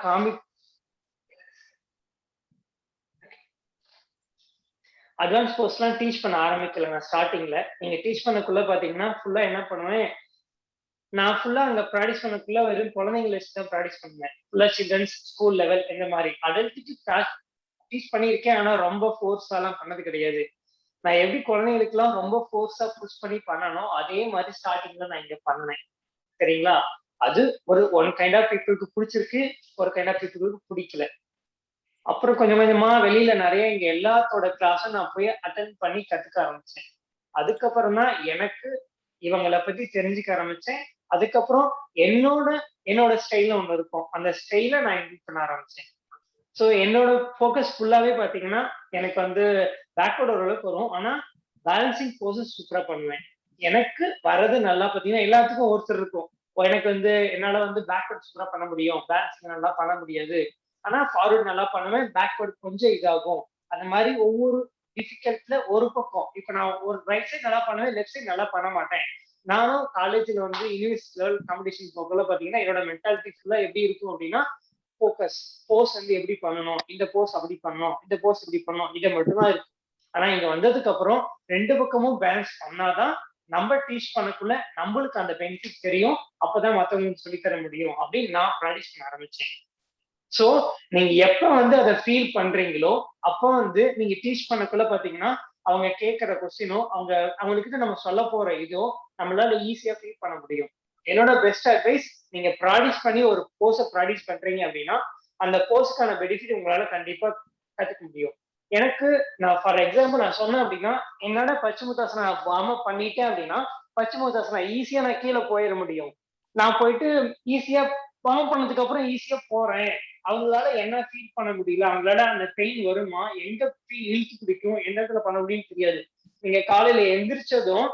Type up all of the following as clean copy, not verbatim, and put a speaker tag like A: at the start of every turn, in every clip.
A: காமி advance கோர்ஸ்லாம் teach பண்ண ஆரம்பிக்கல நான் ஸ்டார்டிங்ல. நீங்க டீச் பண்ணக்குள்ள பாத்தீங்கன்னா, ஃபுல்லா என்ன பண்ணுவேன், நான் ஃபுல்லா அங்க ப்ராக்டிஸ் பண்ணக்குள்ள வெறும் குழந்தைங்கள வச்சு தான் ப்ராக்டிஸ் பண்ணுவேன். ஃபுல்லா சில்ட்ரன்ஸ் ஸ்கூல் லெவல் இந்த மாரி. அடல்ட்டுக்கு டீச் பண்ணியிருக்கேன். ஆனா ரொம்ப ஃபோர்ஸாலாம் பண்ணது கிடையாது. நான் எப்படி குழந்தைங்களுக்குலாம் ரொம்ப ஃபோர்ஸா புஷ் பண்ணி பண்ணனோ, அதே மாரி ஸ்டார்ட்டிங்ல நான் இங்க பண்ணேன். சரிங்களா? அது ஒன் கைண்ட் ஆஃப் பீப்பிள்க்கு புடிச்சிருக்கு. ஒரு கைண்ட் ஆஃப் பீப்பிள்க்கு புடிக்கல. அப்புறம் கொஞ்சம் கொஞ்சமா வெளியில நெறைய இங்க எல்லாத்தோட கிளாஸும் நான் போய் அட்டெண்ட் பண்ணி கத்துக்க ஆரம்பிச்சேன். அதுக்கப்புறம் தான் எனக்கு இவங்கள பத்தி தெரிஞ்சுக்க ஆரம்பிச்சேன். அதுக்கப்புறம் என்னோட என்னோட ஸ்டைல்னு ஒண்ணு இருக்கும். அந்த ஸ்டைல நான் இம்ப்ரூவ் பண்ண ஆரம்பிச்சேன். சோ என்னோட ஃபோக்கஸ் ஃபுல்லாவே பாத்தீங்கன்னா, எனக்கு வந்து பேக்வர்ட் ஓரளவுக்கு வரும். ஆனா பேலன்சிங் போஸஸ் சூப்பரா பண்ணுவேன். எனக்கு வரது நல்லா பாத்தீங்கன்னா, எல்லாத்துக்கும் ஒருத்தர் இருக்கும். எனக்கு வந்து என்னால வந்து பேக்வர்ட் சூப்பரா பண்ண முடியும். பேலன்சிங் நல்லா பண்ண முடியாது. ஆனா ஃபார்வர்ட் நல்லா பண்ணுவேன். பேக்வர்ட் கொஞ்சம் இதாகும். அந்த மாரி ஒவ்வொரு டிஃபிகல்ட்ல ஒரு பக்கம். இப்ப நான் ஒரு ரைட் சைடு நல்லா பண்ணுவேன். லெஃப்ட் சைடு நல்லா பண்ண மாட்டேன். நானும் காலேஜ்ல வந்து யூனிவர்சிட்டி லெவல் காம்படிஷன் போகல பாத்தீங்கன்னா, என்னோட மென்டாலிட்டி ஃபுல்லா எப்படி இருக்கும் அப்படின்னா, ஃபோக்கஸ். போஸ் வந்து எப்படி பண்ணணும்? இந்த போஸ் அப்படி பண்ணணும். இந்த போஸ் இப்படி பண்ணணும். இத மட்டும் தான் இருக்கு. ஆனா இங்க வந்ததுக்கு அப்புறம் 2 பக்கமும் பேலன்ஸ் பண்ணாதான் நம்ம டீச் பண்ணக்குள்ள நம்மளுக்கு அந்த பெனிஃபிட் தெரியும். அப்பதான் மத்தவங்களுக்கு சொல்லி தர முடியும் அப்படின்னு நான் பிராக்டிஸ் பண்ண ஆரம்பிச்சேன். சோ நீங்க எப்ப வந்து அத ஃபீல் பண்றீங்களோ, அப்ப வந்து நீங்க டீச் பண்ணக்குள்ள பாத்தீங்கன்னா, அவங்க கேட்கிற கொஸ்டினோ, அவங்ககிட்ட நம்ம சொல்லப் போற இதோ நம்மளால ஈஸியா ஃபீல் பண்ண முடியும். என்னோட பெஸ்ட் அட்வைஸ் நீங்க பிராக்டிஸ் பண்ணி ஒரு கோர்ஸ பிராக்டிஸ் பண்றீங்க அப்படின்னா, அந்த கோர்ஸ்க்கான பெனிஃபிட் உங்களால கண்டிப்பா கத்துக்க முடியும். எனக்கு நான் ஃபார் எக்ஸாம்பிள் நான் சொன்னேன் அப்படின்னா, என்னோட பச்சைமுத்தாசனா வார்ம் அப் பண்ணிட்டேன் அப்படின்னா, பச்சைமுத்தாசனா ஈஸியா நான் கீழ போயிற முடியும். நான் போயிட்டு ஈஸியா வார்ம் அப் பண்ணதுக்கு அப்புறம் ஈஸியா போறேன். அவங்களால என்ன ஃபீல் பண்ண முடியல, அவங்களால அந்த பெயின் வருமா, எங்க இழுத்து பிடிக்கும், எந்த இடத்துல பண்ண முடியும்னு தெரியாது. நீங்க காலையில எந்திரிச்சதும்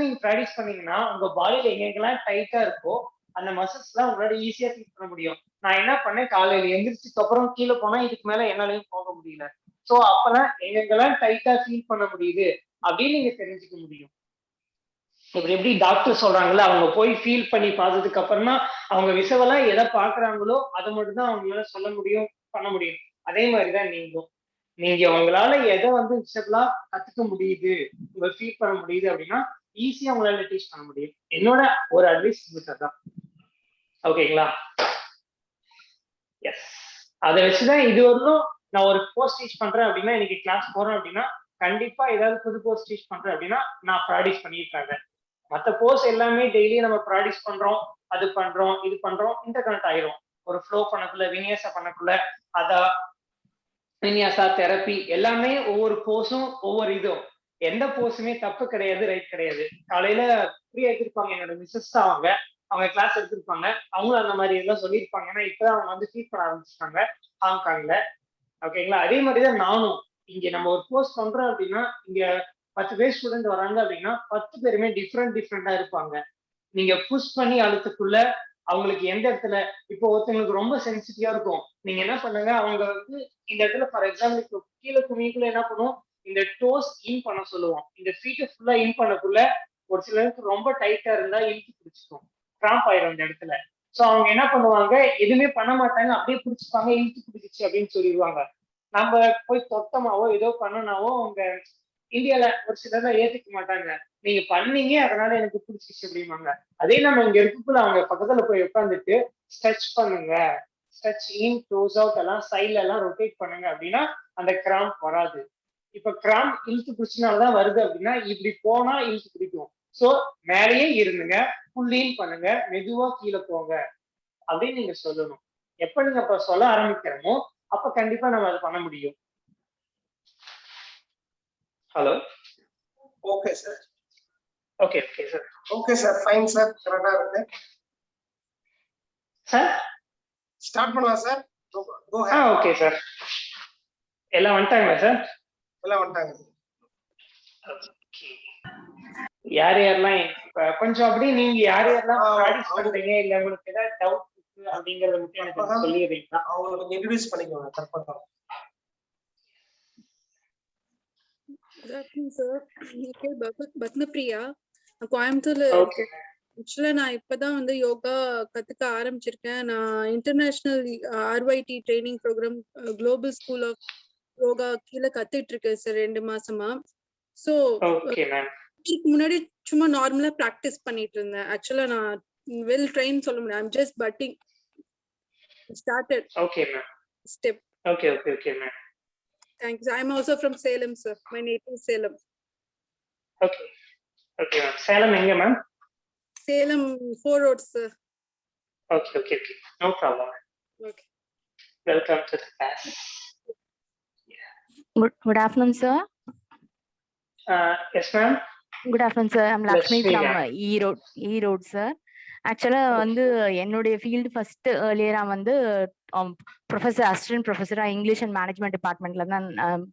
A: நீங்க பிராக்டிஸ் பண்ணீங்கன்னா, உங்க பாடியில எங்கெங்கெல்லாம் டைட்டா இருக்கோ, அந்த மசில்ஸ் எல்லாம் உங்களால ஈஸியா ஃபீல் பண்ண முடியும். நான் என்ன பண்ணேன், காலையில எந்திரிச்சதுக்கு அப்புறம் கீழ போனா இதுக்கு மேல என்னாலயும் போக முடியல. சோ அப்பதான் எங்கெங்கெல்லாம் டைட்டா ஃபீல் பண்ண முடியுது அப்படின்னு நீங்க தெரிஞ்சுக்க முடியும். இப்ப எப்படி டாக்டர் சொல்றாங்கல்ல, அவங்க போய் ஃபீல் பண்ணி பார்த்ததுக்கு அப்புறம் தான் அவங்க விசவலா எதை பார்க்கறாங்களோ அதை மட்டும் தான் அவங்களால சொல்ல முடியும், பண்ண முடியும். அதே மாதிரிதான் நீங்களும். நீங்க உங்களால எதை வந்து விசவலா கத்துக்க முடியுது, உங்க ஃபீல் பண்ண முடியுது அப்படின்னா ஈஸியா உங்களால டீச் பண்ண முடியும். என்னோட ஒரு அட்வைஸ் உங்களுக்கு அதான். ஓகேங்களா? எஸ். அதை வச்சுதான் இது வரலும் நான் ஒரு கோர்ஸ் டீச் பண்றேன் அப்படின்னா, இன்னைக்கு கிளாஸ் போறேன் அப்படின்னா, கண்டிப்பா ஏதாவது புது கோர்ஸ் டீச் பண்றேன் அப்படின்னா நான் ப்ராக்டிஸ் பண்ணியிருக்காங்க. மத்த கோர்ஸ் எல்லாமே டெய்லி நம்ம ப்ராக்டிஸ் பண்றோம், அது பண்றோம், இது பண்றோம், இன்டர்கனெக்ட் ஆயிரும். ஒரு ஃப்ளோ பண்ணக்குள்ள, விநியாச பண்ணக்குள்ள, அதா விநியாசா, தெரப்பி எல்லாமே ஒவ்வொரு போஸும் ஒவ்வொரு இதுவும். எந்த போஸுமே தப்பு கிடையாது, ரைட் கிடையாது. காலையில ஃப்ரீயா எடுத்திருப்பாங்க என்னோட மிஸ்ஸஸ் தான் அவங்க. அவங்க கிளாஸ் எடுத்திருப்பாங்க. அவங்களும் அந்த மாதிரி எல்லாம் சொல்லியிருப்பாங்க. ஏன்னா இப்பதான் அவங்க வந்து ஃபீட் பண்ண ஆரம்பிச்சிட்டாங்க ஹாங்காங்ல. ஓகேங்களா? அதே மாதிரிதான் நானும். இங்க நம்ம ஒரு கோர்ஸ் பண்றோம் அப்படின்னா, இங்க 10 பேர் ஸ்டூடெண்ட் வராங்க அப்படின்னா 10 பேருமே டிஃப்ரெண்டா இருப்பாங்க. நீங்க புஷ் பண்ணி அழுத்தக்குள்ள அவங்களுக்கு எந்த இடத்துல இப்போ ஒருத்தவங்களுக்கு ரொம்ப சென்சிட்டிவா இருக்கும். நீங்க என்ன பண்ணுங்க, அவங்க வந்து இந்த இடத்துல ஃபார் எக்ஸாம்பிள் இப்போ கீழே குமிக்குள்ள என்ன பண்ணுவோம், இந்த டோஸ் இன் பண்ண சொல்லுவோம். இந்த ஃபீட்டை ஃபுல்லா இன் பண்ணக்குள்ள ஒரு சிலருக்கு ரொம்ப டைட்டா இருந்தா இழுத்து பிடிச்சிக்கும், கிராம்ப் ஆயிரும் அந்த இடத்துல. சோ அவங்க என்ன பண்ணுவாங்க, எதுவுமே பண்ண மாட்டாங்க, அப்படியே பிடிச்சிப்பாங்க, இழுத்து பிடிச்சிச்சு அப்படின்னு சொல்லிடுவாங்க. நம்ம போய் தொட்டமாவோ ஏதோ பண்ணனாவோ அவங்க இந்தியால ஒரு சிலர் ஏத்துக்க மாட்டாங்க. நீங்க பண்ணீங்க அதனால எனக்கு பிடிச்சிச்சு அப்படிம்பாங்க. அதே நம்ம இங்க இருக்கக்குள்ள அவங்க பக்கத்துல போய் உட்காந்துட்டு ஸ்ட்ரெச் பண்ணுங்க, ஸ்ட்ரெச் இன் க்ளோஸ் அவுட் எல்லாம் சைட்ல எல்லாம் ரொட்டேட் பண்ணுங்க அப்படின்னா அந்த கிராம்ப் வராது. இப்ப கிராம்ப் இழுத்து பிடிச்சனாலதான் வருது அப்படின்னா இப்படி போனா இழுத்து பிடிக்கும். சோ மேலேயே இருந்துங்க, புல்லின் பண்ணுங்க, மெதுவா கீழே போங்க அப்படின்னு நீங்க சொல்லணும். எப்ப நீங்க அப்ப சொல்ல ஆரம்பிக்கிறோமோ அப்ப கண்டிப்பா நம்ம அதை பண்ண முடியும். Hello.
B: Okay sir.
A: Okay sir.
B: Okay sir, fine sir. கரெக்டா இருக்கு
A: சார்.
B: ஸ்டார்ட் பண்ணலாம் சார்.
A: Okay sir. எல்லாம் வந்துட்டாங்களா சார்?
B: எல்லாம் வந்துட்டாங்க.
A: யார் யாரெல்லாம் கொஞ்சம் அப்படியே நீங்க யார் யாரெல்லாம் ப்ராக்டிஸ் பண்றீங்க, இல்ல உங்களுக்கு ஏதாவது டவுட் இருக்கு அப்படிங்கறத மட்டும் எனக்கு சொல்லிடுறீங்களா?
B: அவங்களுக்கு இன்ட்ரோடியூஸ் பண்ணிக்கோங்க. கற்பகம்
C: சார். பத்மபிரியா, கோயம்புத்தூர்ல இருக்கேன். ஆக்சுவலா நான் இப்பதான் வந்து யோகா கத்துக்க ஆரம்பிச்சிருக்கேன். நான் international RYT training program global school of yoga கீழே கத்துட்டு இருக்கேன் சார் 2 மாசமா. So
A: okay ma'am.
C: இதுக்கு முன்னாடி சும்மா நார்மலா பிராக்டிஸ் பண்ணிட்டு இருந்தேன். ஆக்சுவலா நான் வெல் ட்ரெயின் சொல்ல முடியாது. I'm just putting started
A: okay ma'am.
C: Step.
A: Okay ma'am.
C: Thanks. I am also from Salem sir. My native Salem.
A: Okay ma'am. Salem எங்க ma'am?
C: Salem 4 roads sir.
A: Okay. No problem.
C: Okay.
A: Welcome to the class.
D: Good afternoon, sir.
A: Yes ma'am.
D: Good afternoon, sir. I'm Lakshmi
A: Lakshmi,
D: from
A: ma'am.
D: E-Road, sir. ஆக்சுவலா வந்து என்னுடைய field first ஏர்லியரா வந்து assistant ப்ரொஃபஸரா English and management டிபார்ட்மெண்ட்ல தான்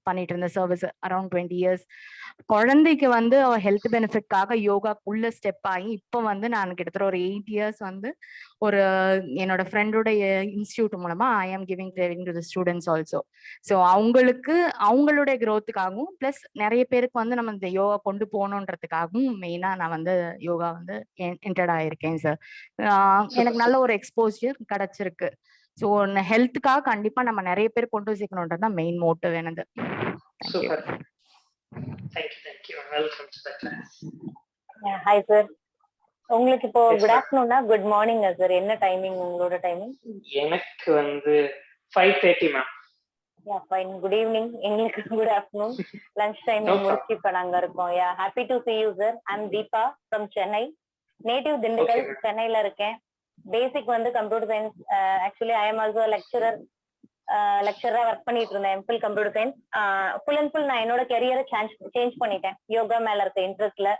D: பண்ணிட்டு இருந்த service around 20 years. குழந்தைக்கு வந்து ஹெல்த் பெனிஃபிட்காக யோகா உள்ள ஸ்டெப் ஆகி இப்போ வந்து நான் கிட்டத்தட்ட ஒரு 8 years வந்து ஒரு என்னோட ஃப்ரெண்டோடைய இன்ஸ்டியூட் மூலமா I am giving training to the students also. So அவங்களுக்கு அவங்களுடைய க்ரோத்துக்காகவும் பிளஸ் நிறைய பேருக்கு வந்து நம்ம இந்த யோகா கொண்டு போகணுன்றதுக்காகவும் மெயினா நான் வந்து யோகா வந்து என்டர்ட் ஆயிருக்கேன் சார். எனக்கு நல்ல ஒரு எக்ஸ்போஜர் கிடைச்சிருக்கு. ஸோ ஹெல்த்துக்காக கண்டிப்பா நம்ம நிறைய பேர் கொண்டு சேர்க்கணுன்றதுதான் மெயின் மோட்டிவ் எனது.
A: Super. Thank you. Welcome to the class.
E: Hi sir. உங்களுக்கு இப்போ
A: Yes,
E: குட்
A: ma'am.
E: ஆஃப்டர்நூன்னா குட் மார்னிங் சார். என்ன டைமிங் உங்களோட டைமிங்?
A: எனக்கு வந்து 5:30 ma'am.
E: Ya fine. Good evening. எங்களுக்கு good afternoon. Lunch time
A: No problem.
E: முடிச்சு இப்ப நாங்க இருக்கோம். Ya happy to see you sir. I'm Deepa from Chennai. Native Dindigul.
A: Okay, ma'am.
E: சென்னையில இருக்கேன். பேசிக் வந்து computer science. Actually I am also லெக்சரா ஒர்க் பண்ணிட்டு இருந்தேன். MPhil computer science. Full and full நான் என்னோட கெரியரை சேஞ்ச் பண்ணிட்டேன் யோகா மேல இருக்க இன்ட்ரெஸ்ட்ல.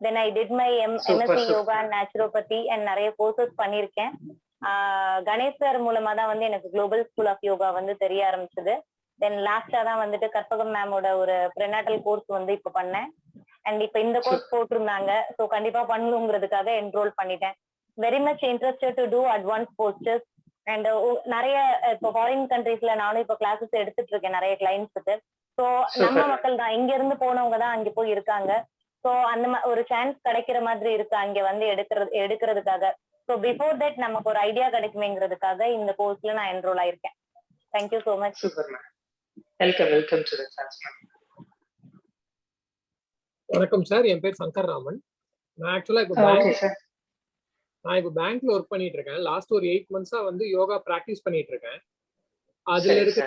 E: Then I did my MSc yoga and naturopathy and நிறைய கோர்சஸ் பண்ணியிருக்கேன். கணேஷ் சார் மூலமா தான் வந்து எனக்கு குளோபல் ஸ்கூல் ஆஃப் யோகா வந்து தெரிய ஆரம்பிச்சது. தென் லாஸ்டா தான் வந்துட்டு கற்பகம் மேமோட ஒரு ப்ரெனாட்டல் கோர்ஸ் வந்து இப்ப பண்ணேன். அண்ட் இப்ப இந்த கோர்ஸ் போட்டிருந்தாங்க. ஸோ கண்டிப்பா பண்ணணுங்கிறதுக்காக என்ரோல் பண்ணிட்டேன். Very much interested to do advance postures. And நிறைய இப்போ ஃபாரின் கண்ட்ரீஸ்ல நானும் இப்போ கிளாஸஸ் எடுத்துட்டு இருக்கேன் நிறைய கிளைண்ட்ஸுக்கு. ஸோ நம்ம மக்கள் தான் இங்க இருந்து போனவங்க தான் அங்க போய் இருக்காங்க. ஸோ அந்த ஒரு சான்ஸ் கிடைக்கிற மாதிரி இருக்கு அங்க வந்து எடுக்கிறதுக்காக. ஸோ பிஃபோர் தட் நமக்கு ஒரு ஐடியா கிடைக்குமேங்கிறதுக்காக இந்த கோர்ஸ்ல நான் என்ரோல் ஆயிருக்கேன். Thank you so much.
A: Super ma'am. Welcome to the class ma'am.
F: வணக்கம் சார். என் பேர் சங்கர் ராமன். நான் ஆக்சுவலா
A: Okay sir.
F: இப்போ பேங்க்ல ஒர்க் பண்ணிட்டு இருக்கேன். லாஸ்ட் ஒரு 8 months வந்து யோகா பிராக்டிஸ் பண்ணிட்டு இருக்கேன். அதுல இருக்க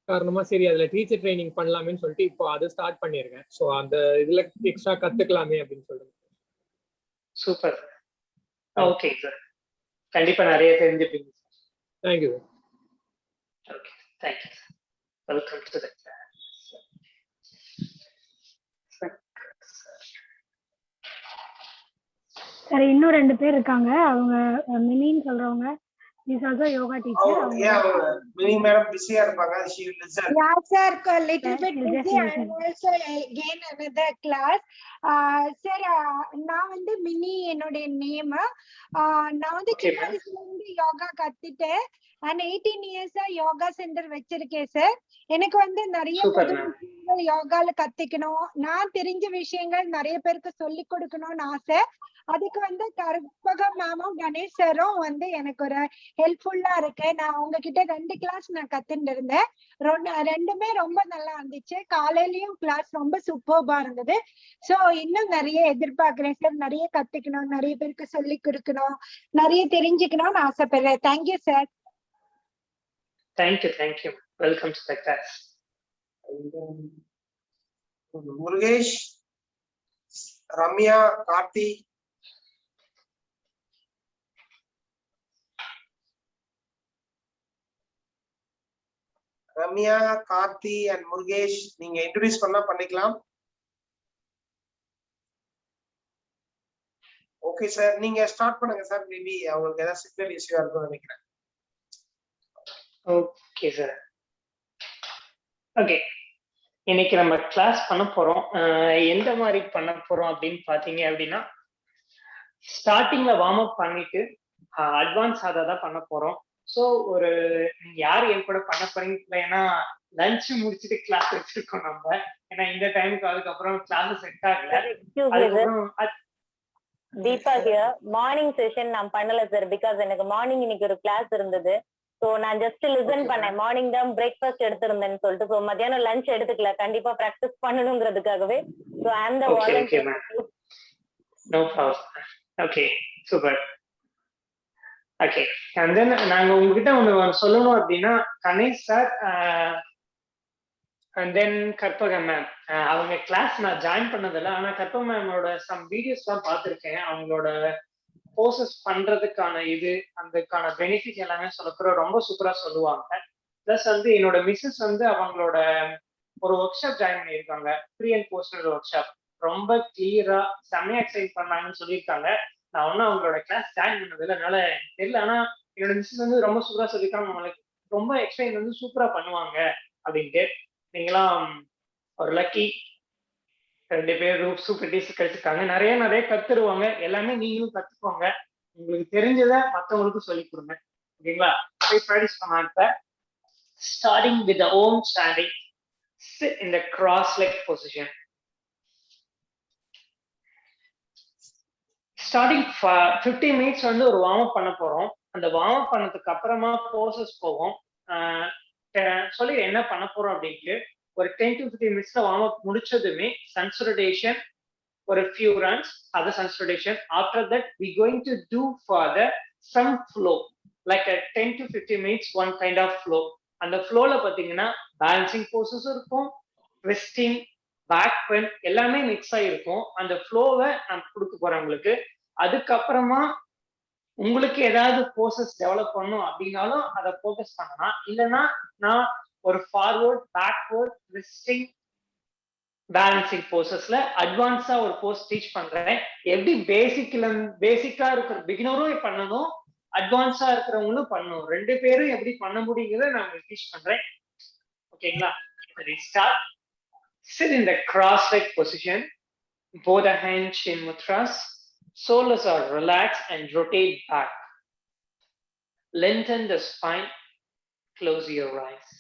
F: காரணமா சரி அதுல டீச்சர் ட்ரைனிங் பண்ணலாமேன்னு சொல்லிட்டு இப்போ அதை ஸ்டார்ட் பண்ணிருக்கேன். ஸோ அந்த இதுல எக்ஸ்ட்ரா கத்துக்கலாமே அப்படின்னு சொல்லுங்க.
A: சூப்பர். Okay sir. கண்டிப்பா நிறைய தெரிஞ்சுப்பீங்க.
F: Thank you.
A: Okay. Thank you. Welcome to the class.
G: Sir இன்னும் 2 பேர் இருக்காங்க. அவங்க மினின்னு சொல்றவங்க is also yoga teacher.
B: Mini madam பிஸியா இருப்பாங்க. she will listen.
H: Yeah sir, a little
G: Yes,
H: bit
G: yes,
H: busy.
G: yes,
H: I
G: yes.
H: am also again another class. Sir, நான் வந்து மினி என்னோட நேம். நான் வந்து
A: Okay,
H: சின்ன
A: ma'am.
H: வயசுல இருந்து யோகா கத்துட்டேன். அண்ட் 18 years யோகா சென்டர் வச்சிருக்கேன் சார். எனக்கு வந்து நிறைய
A: Super,
H: புது
A: ma'am.
H: விஷயங்கள் யோகால கத்துக்கணும், நான் தெரிஞ்ச விஷயங்கள் நிறைய பேருக்கு சொல்லி கொடுக்கணும்னு ஆசை. அதுக்கு வந்து கற்பகம் மேமும் கணேஷ் சாரும் வந்து எனக்கு ஒரு ஹெல்ப்ஃபுல்லா இருக்கு. நான் உங்ககிட்ட 2 கிளாஸ் நான் கத்துட்டு இருந்தேன். ரெண்டுமே ரொம்ப நல்லா இருந்துச்சு. காலையிலயும் கிளாஸ் ரொம்ப சூப்பர்பா இருந்தது. சோ இன்னும் நிறைய எதிர்பார்க்கிறேன் சார். நிறைய கத்துக்கணும், நிறைய பேருக்கு சொல்லி கொடுக்கணும், நிறைய தெரிஞ்சுக்கணும்னு ஆசைப்படுறேன். Thank you sir.
A: Thank you. Welcome to the class.
B: Murugesh, Ramya, Karthi. Ramya, Karthi and Murugesh நீங்க இன்ட்ரோடியூஸ் பண்ணா பண்ணிக்கலாம். ஓகே சார், நீங்க ஸ்டார்ட் பண்ணுங்க சார். மேபி அவங்களுக்கு ஏதாவது சிக்னல் இஷ்யூ இருக்கும்னு நினைக்கிறேன்.
A: Okay sir. ஓகே, இன்னைக்கு நம்ம கிளாஸ் பண்ண போறோம். எந்த மாதிரி பண்ண போறோம் அப்படின்னு பாத்தீங்க அப்படின்னா, ஸ்டார்டிங்ல வார்ம் அப் பண்ணிட்டு அட்வான்ஸ் அதை தான் பண்ண போறோம். ஸோ ஒரு யார் என் கூட பண்ண போறீங்க, ஏன்னா லஞ்ச் முடிச்சுட்டு கிளாஸ் வச்சிருக்கோம் நம்ம. ஏன்னா இந்த டைமுக்கு அதுக்கப்புறம் கிளாஸ் செட் ஆகல. அதுக்கப்புறம்
E: தீபா ஹியர். மார்னிங் செஷன் நான் பண்ணல சார், பிகாஸ் எனக்கு மார்னிங் இன்னைக்கு ஒரு கிளாஸ் இருந்தது. ஸோ நான் ஜஸ்ட் லிசன் பண்ணேன். மார்னிங் தான் பிரேக்ஃபாஸ்ட் எடுத்திருந்தேன்னு சொல்லிட்டு. ஸோ மத்தியானம் லஞ்ச் எடுத்துக்கல, கண்டிப்பா ப்ராக்டிஸ் பண்ணணுங்கிறதுக்காகவே. So I am the volunteer.
A: No problem. Okay, super. Okay, and then நாங்க உங்ககிட்ட ஒன்று சொல்லணும் அப்படின்னா, Ganesh sir and then Karpagam ma'am, அவங்க கிளாஸ் நான் ஜாயின் பண்ணதில்லை. ஆனால் கற்பகம் மேமோட சம் வீடியோஸ்லாம் பார்த்துருக்கேன். அவங்களோட கோர்சஸ் பண்றதுக்கான அதுக்கான பெனிஃபிட் எல்லாமே சொல்லப்போ ரொம்ப சூப்பரா சொல்லுவாங்க. பிளஸ் வந்து என்னோட மிஸ்ஸஸ் வந்து அவங்களோட ஒரு ஒர்க் ஷாப் ஜாயின் பண்ணியிருக்காங்க, pre and post workshop. ரொம்ப கிளியரா செம்மையா எக்ஸ்பிளைன் பண்ணாங்கன்னு சொல்லியிருக்காங்க. நான் ஒன்னும் அவங்களோட கிளாஸ் ஜாயின் பண்ணதில்லை, அதனால தெரியல. ஆனா என்னோட மிஸ்ஸஸ் வந்து ரொம்ப சூப்பரா சொல்லியிருக்காங்க. அவங்களுக்கு ரொம்ப எக்ஸ்பிளைன் வந்து சூப்பரா பண்ணுவாங்க அப்படின்ட்டு. நீங்களாம் ஒரு லக்கி. 2 பேர் சூப்பர் டீஸ் கிடைச்சிருக்காங்க. நிறைய கத்துருவாங்க. எல்லாமே நீங்களும் கத்துக்கோங்க. உங்களுக்கு தெரிஞ்சதை மற்றவங்களுக்கும் சொல்லி கொடுங்க. ஓகேங்களா? போய் ப்ராக்டிஸ் பண்ணாங்க. Starting with Om standing, sit in the cross leg position. Starting 15 minutes வந்து ஒரு வார்ம் அப் பண்ண போறோம். அந்த வார்ம் அப் பண்ணதுக்கு அப்புறமா போசஸ் போவோம். சொல்லி என்ன பண்ண போறோம் அப்படின்ட்டு ஒரு 10 to 15 மினிட்ஸ்ல வார்ம் அப் முடிச்சதுமே சன்சல்டேஷன், ஒரு few runs, other consolidation. After that, we're going to do further some flow, like a 10 to 15 minutes, one kind of flow. And the flow la pathina balancing poses irukum, twisting, back bend ellame mix aayirukkum. And the flow va nam kudukku poram ungalku. Adukku apparama உங்களுக்கு ஏதாவது poses develop பண்ணணும் அப்படின்னாலும் அதை focus பண்ணலாம். இல்லைன்னா நான் ஒரு forward, backward, twisting, balancing போசஸ்ல அட்வான்ஸா ஒரு போஸ் டீச் பண்றேன். எப்படி பேசிக்கா இருக்கிற பிகினரும் பண்ணணும், அட்வான்ஸா இருக்கிறவங்களும் பண்ணணும். 2 பேரும் எப்படி பண்ண முடியுங்கிறத நான் உங்களுக்கு டீச் பண்றேன். ஓகேங்களா? Start. Sit in the cross-leg position. Both the hands in mudras. Shoulders are relaxed and rotate back. Lengthen the spine. Close your eyes.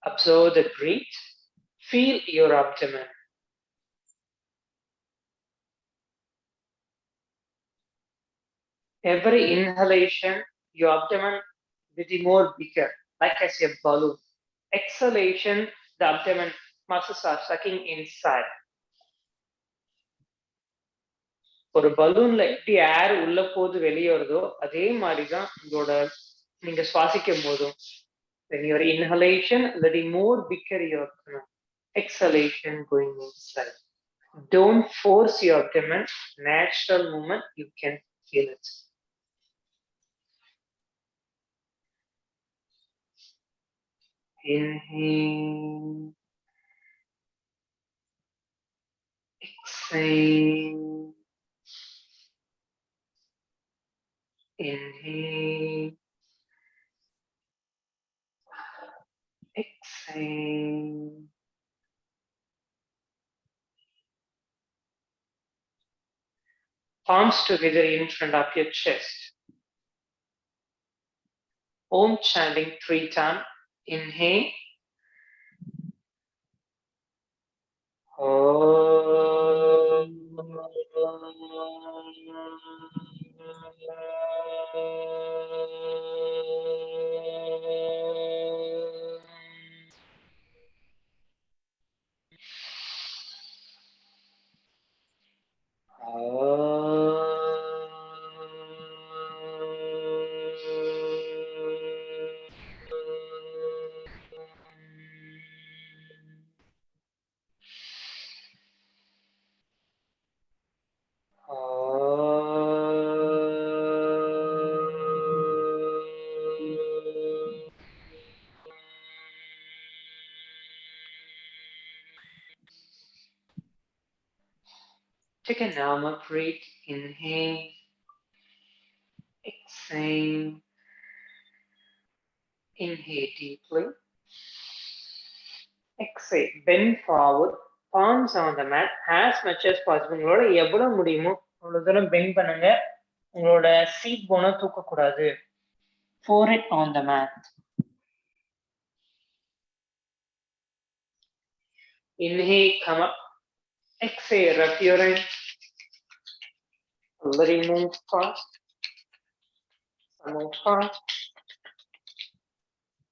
A: Observe the breath. Feel your abdomen. Every inhalation, your abdomen will be more bigger, like as a balloon. Exhalation, the abdomen muscles are sucking inside. ஒரு பலூன்ல எப்படி ஏர் உள்ள போது வெளியே வருதோ அதே மாதிரிதான் உங்களோட நீங்க சுவாசிக்கும் போதும். When your inhalation, letting more bigger your abdomen. Exhalation going inside. Don't force your abdomen. Natural movement, you can feel it. Inhale. Exhale. Inhale. Exhale. Palms together in front of your chest. Om chanting 3 times. Inhale. Om. Take a normal breath. Inhale. Exhale. Inhale deeply. Exhale. Bend forward. Palms on the mat as much as possible. உங்களோட எவ்வளவு முடியுமோ அவ்வளவு தூரம் bend பண்ணுங்க. உங்களோட seat போனை தூக்க கூடாது. Forehead on the mat. Inhale, come up. Exhale, wrap your hand. Very move fast. Move fast.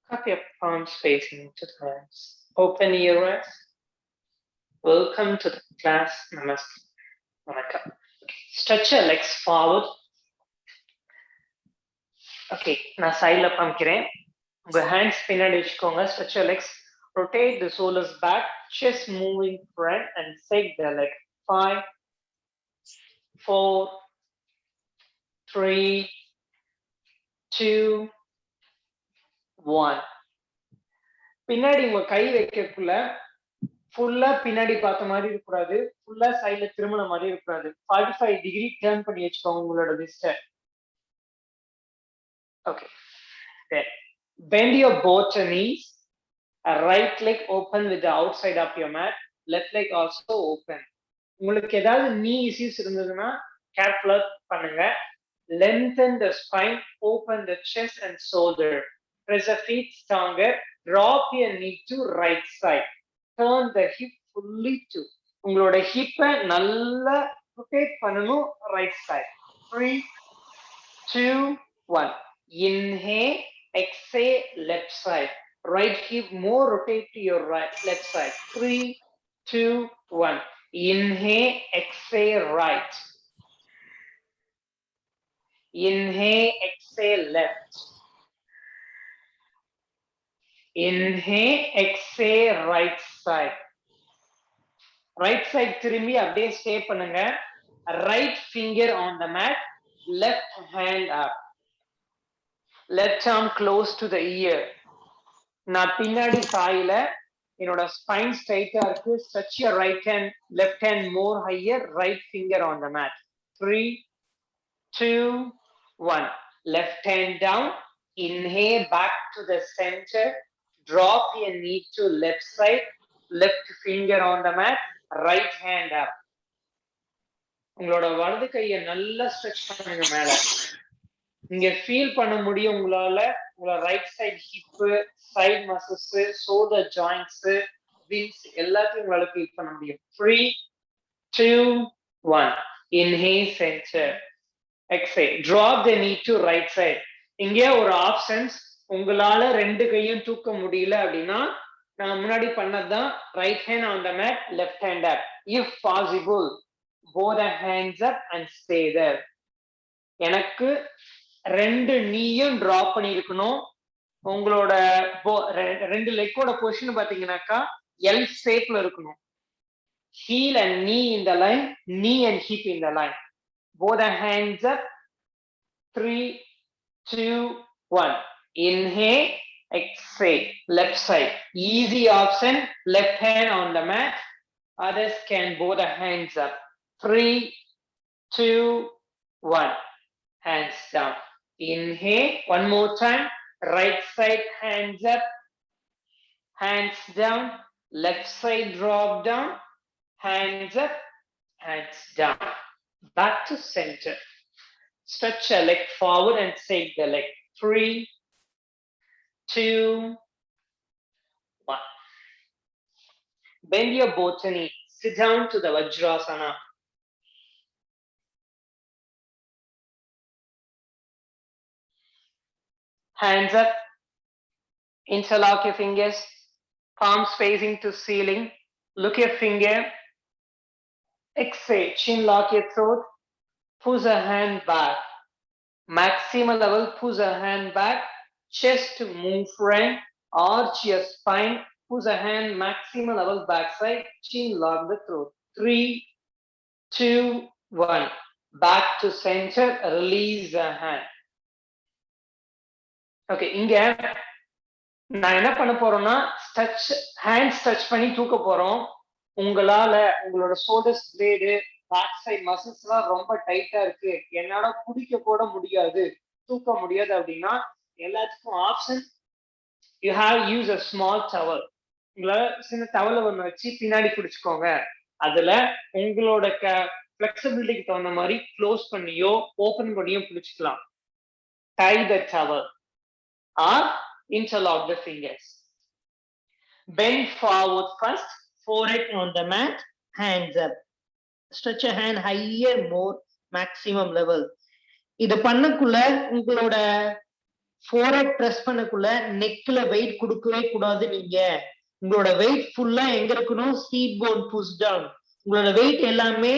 A: Cup your palms facing to the hands. Open your eyes. Welcome to the class. Namaste. Vanakkam. Stretch your legs forward. Okay, நான் சைடுல காமிக்கிறேன். உங்க hands பின்னாடி வச்சுக்கோங்க. Stretch your legs. Rotate the shoulders back. Chest moving front and shake the leg. 5, 4, 3, 2, 1. பின்னாடி உங்க கை வைக்கக்குள்ள ஃபுல்லா பின்னாடி பார்த்த மாதிரி இருக்கக்கூடாது, ஃபுல்லா சைடுல திரும்பின மாதிரி இருக்கக்கூடாது. 45 டிகிரி டர்ன் பண்ணி வச்சுக்கோங்க உங்களோட wrist. Okay, bend your both knees. Right leg open with the outside of your mat. Left leg also open. உங்களுக்கு ஏதாவது knee issues இருந்ததுன்னா கேர்ஃபுல்லா பண்ணுங்க. Lengthen the spine, open the chest and shoulder. Press the feet stronger. Drop your knee to right side. Turn the hip fully to. உங்களோட ஹிப்பை நல்லா rotate பண்ணணும் right side. 3, 2, 1. Inhale, exhale, left side. Right hip more rotate to your right, left side. 3, 2, 1. Inhale, exhale, right. Inhale, exhale, left. Inhale, exhale, right side. Right side திரும்பி அப்படியே stay பண்ணுங்க. Right finger on the mat, left hand up. Left arm close to the ear. நான் பின்னாடி சாயில என்னோட spine ஸ்ட்ரைட்டா இருக்கு. Stretch your right hand, left hand more higher, right finger on the mat. 3, 2, 1. Left hand down. Inhale back to the center. Drop your knee to left side. Left finger on the mat. Right hand up. உங்களோட வலது கையை நல்லா stretch பண்ணுங்க மேல. இங்க feel பண்ண முடியும் உங்களால. உங்களோட right side hip, side muscles, shoulder joints, wings எல்லாத்தையும் உங்களால ஃபீல் பண்ண முடியும். 3, 2, 1. Inhale, center. Exhale. Drop the knee to right side. இங்கே ஒரு ஆப்ஷன்ஸ், உங்களால ரெண்டு கையும் தூக்க முடியல அப்படின்னா நாங்க முன்னாடி பண்ணதுதான். Right hand on the mat, left hand up. If possible both hands up and stay there. எனக்கு ரெண்டு நீயும் டிராப் பண்ணி இருக்கணும். உங்களோட ரெண்டு லெக்கோட பொசிஷன் பாத்தீங்கன்னாக்கா எல் ஷேப்ல இருக்கணும். heel and knee in the line, knee and hip in the line. Both hands up. 3, 2, 1. Inhale, exhale, left side. Easy option, left hand on the mat. Others can both hands up. 3, 2, 1. Hands down. Inhale, one more time. Right side, hands up, hands down. Left side, drop down. Hands up, hands down. Back to center. Stretch your leg forward and shake the leg. 3, 2, 1. Bend your both knees. Sit down to the Vajrasana. Hands up. Interlock your fingers. Palms facing to ceiling. Look your finger. Exhale. Chin lock your throat. Push a hand back. Maximum level, push a hand back. Chest to move front. Arch your spine. Push a hand maximum level backside. Chin lock the throat. 3, 2, 1. Back to center. Release the hand. Okay, இங்க நான் என்ன பண்ண போறோம்னா hand stretch பண்ணி தூக்க போறோம். உங்களால உங்களோட shoulders blade, back side muscles எல்லாம் ரொம்ப டைட்டா இருக்கு, என்னால குடிக்க கூட முடியாது, தூக்க முடியாது அப்படின்னா எல்லாத்துக்கும் option you have use a small towel. உங்களால சின்ன டவலை ஒண்ணு வச்சு பின்னாடி பிடிச்சுக்கோங்க. அதுல உங்களோட ஃபிளெக்சிபிலிட்டிக்கு தகுந்த மாதிரி க்ளோஸ் பண்ணியோ ஓபன் பண்ணியோ பிடிச்சிக்கலாம். Tie the towel or interlock the fingers. Bend forward first
I: forehead on the mat, hands up. Stretch your hand higher, more maximum level. இது பண்ணக்குள்ள உங்களோட forehead press பண்ணக்குள்ள neckல weight கொடுக்கவே கூடாது. நீங்க உங்களோட weight ஃபுல்லா எங்க இருக்கணும்? seat bone push down. உங்களோட weight எல்லாமே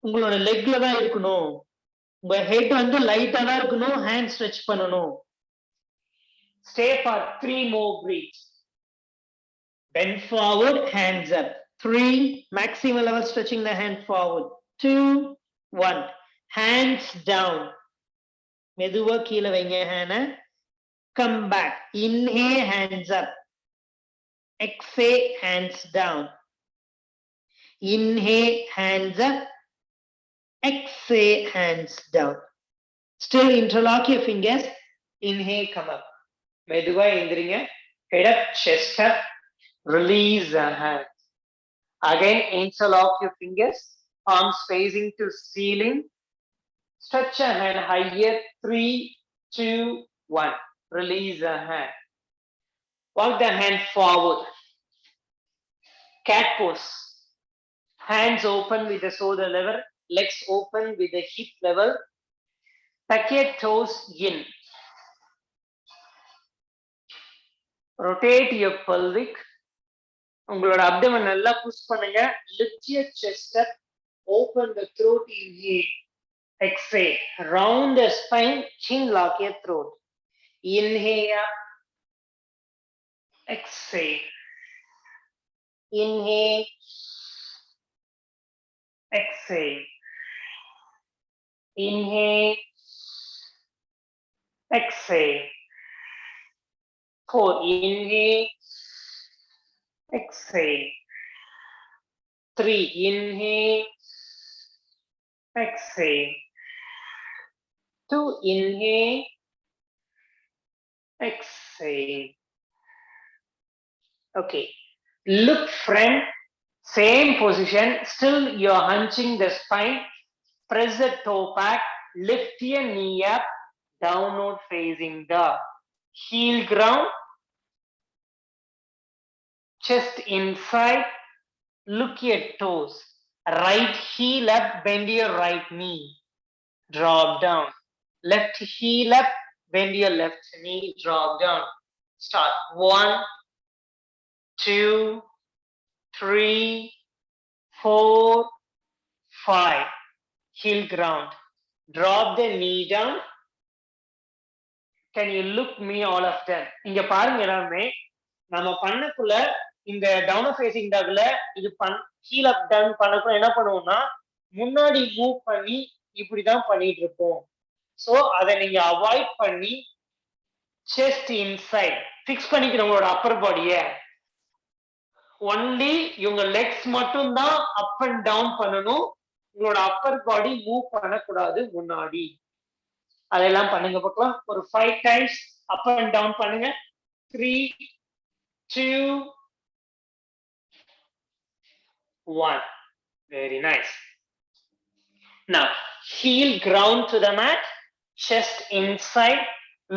I: உங்களோட legல தான் இருக்கணும். உங்க head வந்து லைட்டா தான் இருக்கணும். hand stretch பண்ணணும். Stay for 3 more breaths. Bend forward, hands up. 3, maximum level stretching the hand forward. 2, 1, hands down. மெதுவா கீழ வைங்க hand. Come back. Inhale, hands up. Exhale, hands down. Inhale, hands up. Exhale, hands down. Still interlock your fingers. Inhale, come up. மெதுவா எந்திரிங்க. Head up, chest up. Release the hands. Again, interlock your fingers. Palms facing to ceiling. Stretch your hand higher. 3, 2, 1. Release the hand. Walk the hand forward. Cat pose. Hands open with the shoulder level. Legs open with the hip level. Tuck your toes in. Rotate your pelvic. உங்களோட abdomen நல்லா push பண்ணுங்க. Lift your chest up. Open the throat. Inhale. Exhale. Round the spine. Chin lock your throat. Inhale up. Exhale. Inhale. Exhale. Inhale. Exhale. 4. Inhale. Exhale. 3. Inhale. Exhale. 2. Inhale. Exhale. Okay. Look front. Same position. Still you're hunching the spine. Press the toe back. Lift your knee up. Downward facing dog. Heel ground. Chest inside. Look your toes. Right heel up. Bend your right knee. Drop down. Left heel up. Bend your left knee. Drop down. Start. 1, 2, 3, 4, 5. Heel ground. Drop the knee down. Can you look me all of them? இங்க பாருங்க எல்லாமே நம்ம பண்ணக்குள்ள இந்த down facing டாக்ல இது heel up down பண்ணக்குள்ள என்ன பண்ணுவோம்னா முன்னாடி move பண்ணி இப்படிதான் பண்ணிட்டு இருப்போம். சோ அதை நீங்க அவாய்ட் பண்ணி செஸ்ட் இன்சைட் ஃபிக்ஸ் பண்ணிக்கணும் உங்களோட அப்பர் பாடிய. ஒன்லி இவங்க லெக்ஸ் மட்டும் தான் அப் அண்ட் டவுன் பண்ணணும். உங்களோட அப்பர் பாடி மூவ் பண்ணக்கூடாது முன்னாடி. அதெல்லாம் பண்ணுங்க பார்க்கலாம். ஒரு 5 டைம்ஸ் அப் அண்ட் டவுன் பண்ணுங்க. 3, 2, 1. Very nice. Now, heel ground to the mat, chest inside,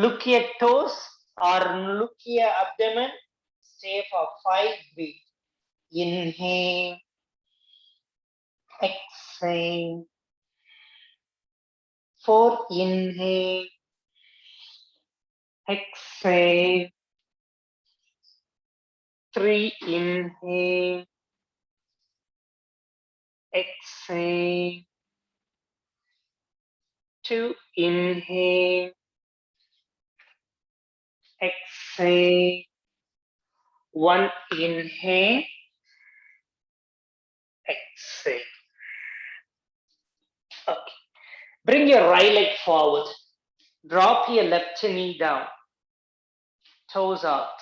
I: look your toes or look your abdomen. Stay for 5 beats. Inhale, exhale. 4. Inhale, exhale. 3. Inhale, exhale. 2. Inhale, exhale. 1. Inhale, exhale. Okay. Bring your right leg forward. Drop your left knee down. Toes out.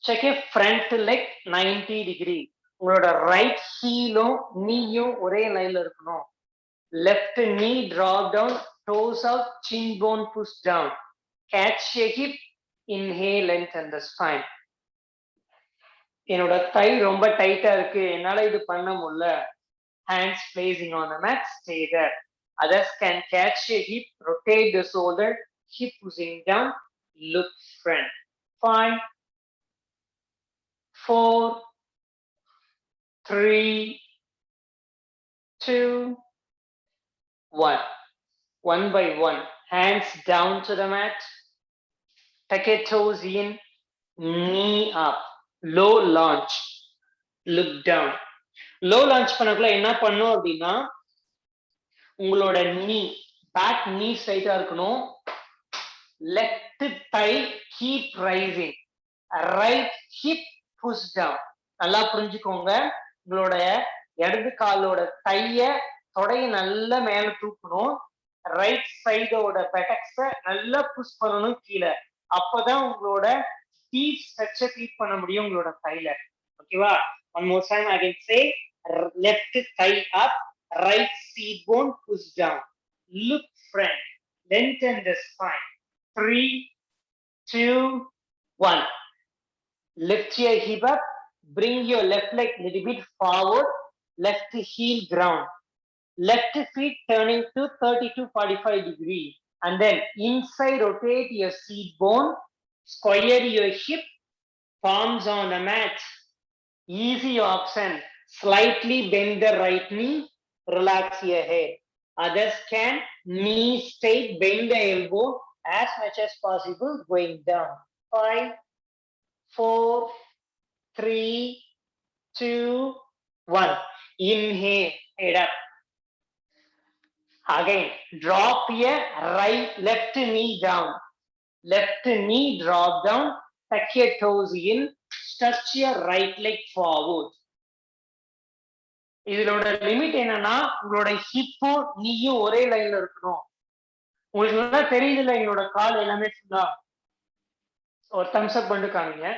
I: Check your front leg 90 degree. உங்களோட right ஹீலும் நீயும் ஒரே லைன்ல இருக்கணும். Left knee drop down, toes out, chin bone push down. Catch your hip, inhale, lengthen the spine. என்னோட தை ரொம்ப டைட்டா இருக்கு, என்னால இது பண்ண முடியல. Hands placing on the mat, stay there. Others can catch your hip, rotate the shoulder, hip pushing down, look front. 5,
A: 4, 3, 2, 1. One by one. Hands down to the mat. Tuck your toes in. Knee up. Low launch. Look down. Low launch பண்ணக்குள்ள என்ன பண்ணும் அப்படின்னா உங்களோட knee back knee straight இருக்கணும். Left thigh keep rising. Right hip push down. நல்லா புரிஞ்சுக்கோங்க. உங்களோட இடது காலோட தைய தொடைய நல்லா மேல தூக்கணும். ரைட் சைடோட பெட்டக்ஸ நல்லா புஷ் பண்ணணும் கீழே. அப்பதான் உங்களோட டீப் ஸ்ட்ரெச்சை ஃபீட் பண்ண முடியும் உங்களோட தைல. ஓகேவா? One more time I can say left thigh up, right seat bone push down. Look front. Lengthen the spine. 3, 2, 1. Lift your hip up. Bring your left leg a little bit forward. Left heel ground. Left feet turning to 30 to 45 degrees. And then inside rotate your seat bone. Square your hip. Palms on the mat. Easy option. Slightly bend the right knee. Relax your head. Others can knee straight, bend the elbow as much as possible, going down. 5, 4, 3, 2, 1. Inhale, head up. Again, drop your left knee down. Left knee drop down. Tuck your toes in. Stretch your right leg forward. இதோட limit என்னன்னா உங்களோட ஹிப்பும் நீயும் ஒரே லைன்ல இருக்கணும். உங்களுக்கு நல்லா தெரியுதுல்ல எங்களோட கால் எல்லாமே ஃபுல்லா. ஒரு தம்ஸ் அப் பண்ணி காமிங்க.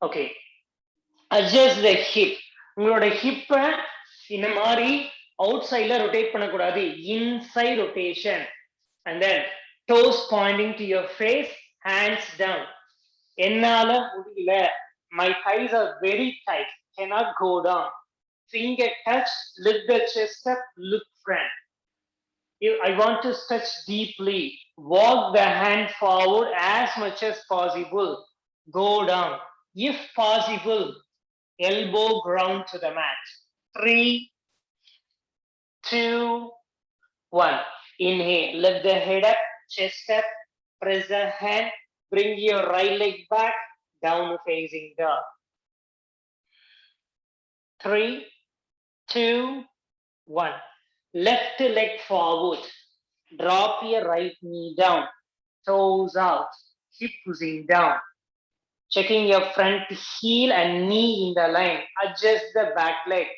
A: ஓகே. Adjust the hip. உங்களோட ஹிப்பை இந்த மாதிரி அவுட் சைட்ல ரொட்டேட் பண்ணக்கூடாது. Inside rotation. And then toes pointing to your face, hands down. என்னால முடியல. My thighs are very tight. Cannot go down. Finger touch, lift the chest up, look front. If I want to stretch deeply, walk the hand forward as much as possible. Go down. If possible, elbow ground to the mat. 3, 2, 1. Inhale, lift the head up, chest up, press the hand, bring your right leg back, down facing dog. 3, 2, 1. Left leg forward. Drop your right knee down. Toes out. Hip pushing down. Checking your front heel and knee in the line. Adjust the back leg.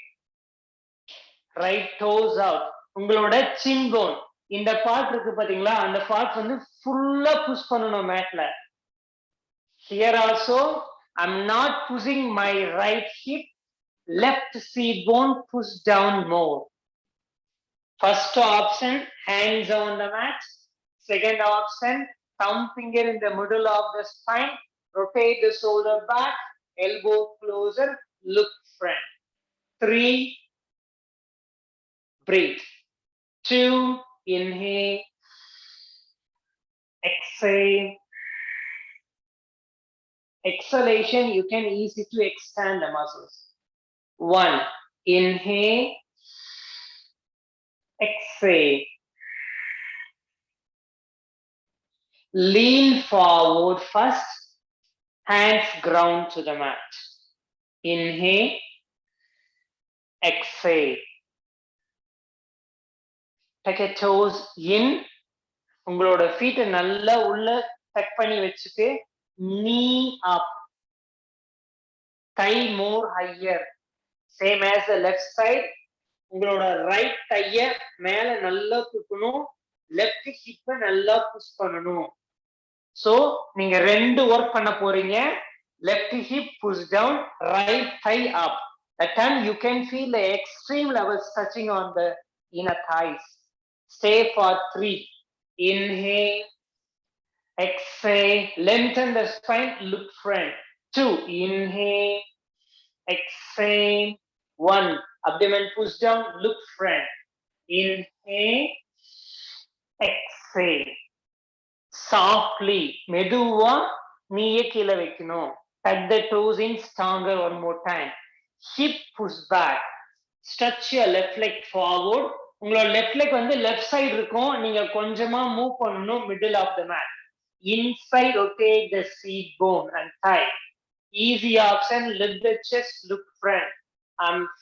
A: Right toes out. உங்களோட chin bone. இந்த part இருக்கு பாத்தீங்களா? அந்த part வந்து ஃபுல்லா push பண்ணணும் மேட்ல. Here also, I'm not pushing my right hip. Left seat bone push down more. First option, hands on the mat. Second option, thumb finger in the middle of the spine. Rotate the shoulder back, elbow closer, look front. 3, breathe. 2, inhale. Exhale. Exhalation, you can easily expand the muscles. 1, inhale, exhale. Lean forward first, hands ground to the mat. Inhale, exhale. Tuck your toes in. உங்களோட feet நல்லா உள்ள டக் பண்ணி வச்சுட்டு knee up. Thigh more higher. Same as the left side. உங்களோட right தைய மேல நல்லா தூக்கணும். லெஃப்ட் ஹிப்பை நல்லா புஷ் பண்ணணும். சோ நீங்க ரெண்டு ஒர்க் பண்ண போறீங்க. Left hip push down, right thigh up. That time you can feel the extreme levels touching on the inner thighs. Stay for 3. Inhale, exhale, lengthen the spine, look front. 2, inhale, exhale. 1, abdomen push down, look front. Inhale, exhale. Softly, மெதுவா நீயே கீழே வைக்கணும். Tuck the toes in stronger one more time. Hip push back. Stretch your left leg forward. உங்களோட left leg வந்து left side இருக்கும். நீங்க கொஞ்சமா move பண்ணணும் middle of the mat. Inside rotate the seat bone and thigh. Easy option. Lift the chest, look front.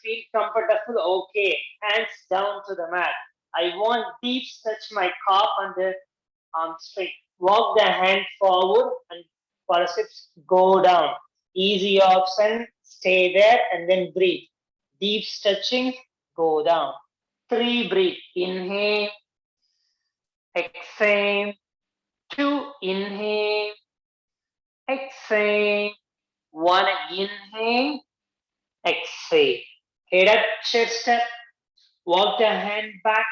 A: Feel comfortable. Okay. Hands down to the mat. I want deep stretch my calf and the arm straight. Walk the hand forward and quadriceps go down. Easy option. Stay there and then breathe. Deep stretching. Go down. 3 breathe. Inhale. Exhale. 2 inhale. Exhale. 1 inhale. Exhale. Head up, chest up. Walk the hand back.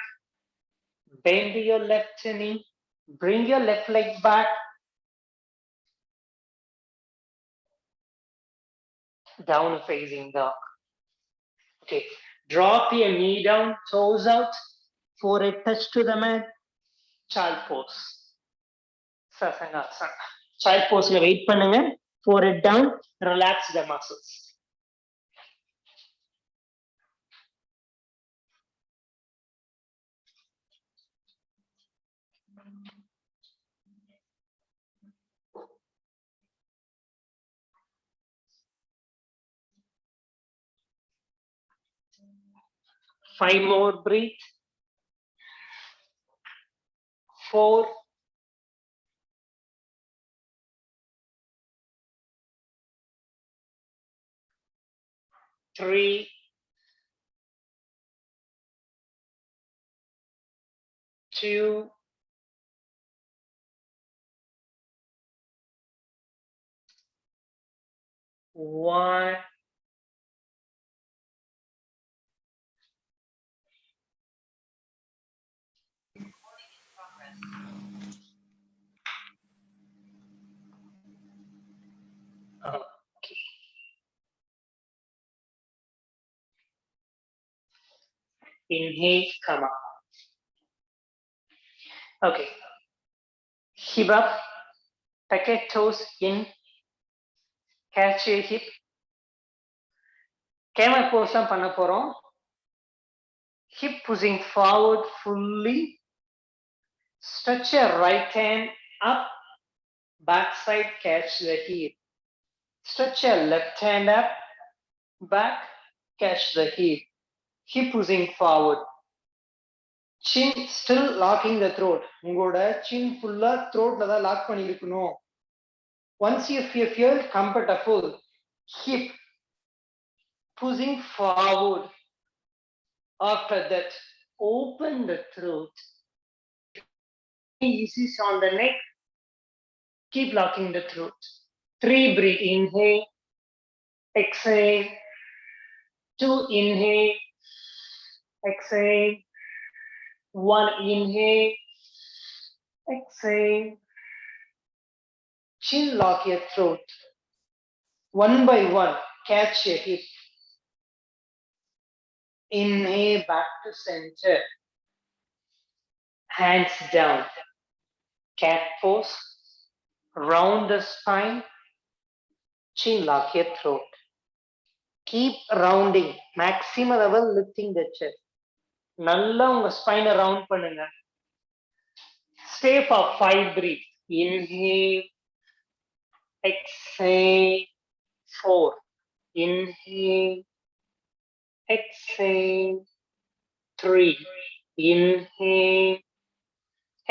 A: Bend your left knee. Bring your left leg back. Down facing dog. Okay. Drop your knee down, toes out. Forehead touch to the mat. Child pose. Sasangasana. Child pose la wait பண்ணுங்க. Forehead down. Relax the muscles. Five more breathe. 4. 3. 2. 1. Okay. Inhale, come up. Okay. Hip up. Tuck your toes in. Catch your hip. Camel pose தான் பண்ண போறோம். Hip pushing forward fully. Stretch your right hand up. Back side, catch the heel. Stretch your left hand up. Back, catch the heel. Hip pushing forward. Chin still locking the throat. உங்களோட chin full-ஆ throat-ல தான் lock பண்ணி இருக்கணும். Once you feel comfortable, hip pushing forward. After that, open the throat. Easy on the neck. Keep locking the throat. 3 breathe. Inhale. Exhale. 2 inhale. Exhale. 1 inhale. Exhale. Chin lock your throat. 1 by 1, catch your hip. Inhale back to center. Hands down. Cat pose. Round the spine. Chin lock your throat. Keep rounding. Maximum level lifting the chest. நல்லா உங்க spine round பண்ணுங்க. Stay for 5 breath. Inhale. Exhale. 4. Inhale. Exhale. 3. Inhale.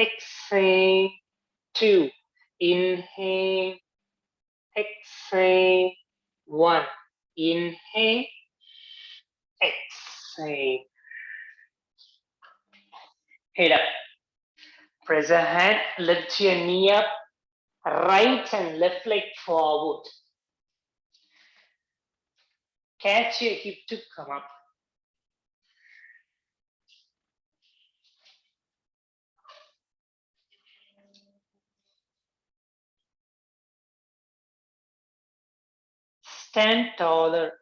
A: Exhale. 2. Inhale. Exhale. 1. Inhale. Exhale. Head up. Press a hand. Lift your knee up. Right and left leg forward. Catch your hip to come up. Stand taller.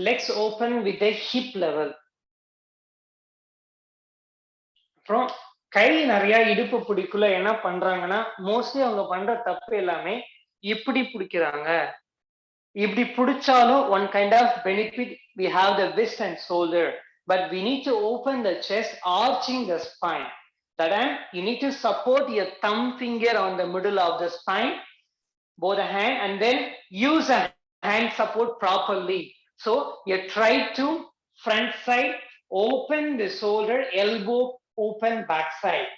A: legs open with the hip level. அப்புறம் கை நிறைய இடுப்பு பிடிக்குள்ள என்ன பண்றாங்கன்னா mostly அவங்க பண்ற தப்பு எல்லாமே இப்படி பிடிக்கிறாங்க. இப்படி பிடிச்சாலும் one kind of benefit we have the wrist and shoulder, but we need to open the chest, arching the spine. That time you need to support your thumb finger on the middle of the spine, both the hand, and then use a hand support properly. So you try to front side, open the shoulder, elbow open back side,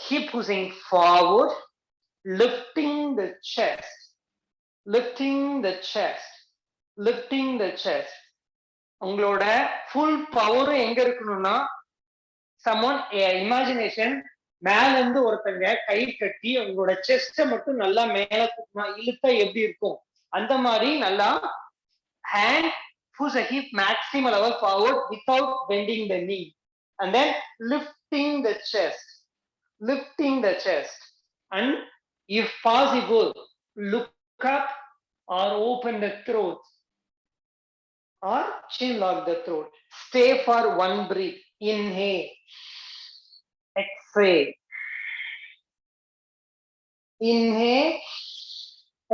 A: hip pushing forward, lifting the chest, lifting the chest, lifting the chest. உங்களோட full power எங்க இருக்கணும்னா someone imagination மேல இருந்து ஒருத்தங்க கை கட்டி உங்களோட செஸ்ட மட்டும் நல்லா மேல இழுத்தா எப்படி இருக்கும் அந்த மாதிரி நல்லா hand push the hip maximum level forward without bending the knee, and then lifting the chest, lifting the chest, and if possible look up or open the throat or chin lock the throat. Stay for one breath. Inhale, exhale, inhale,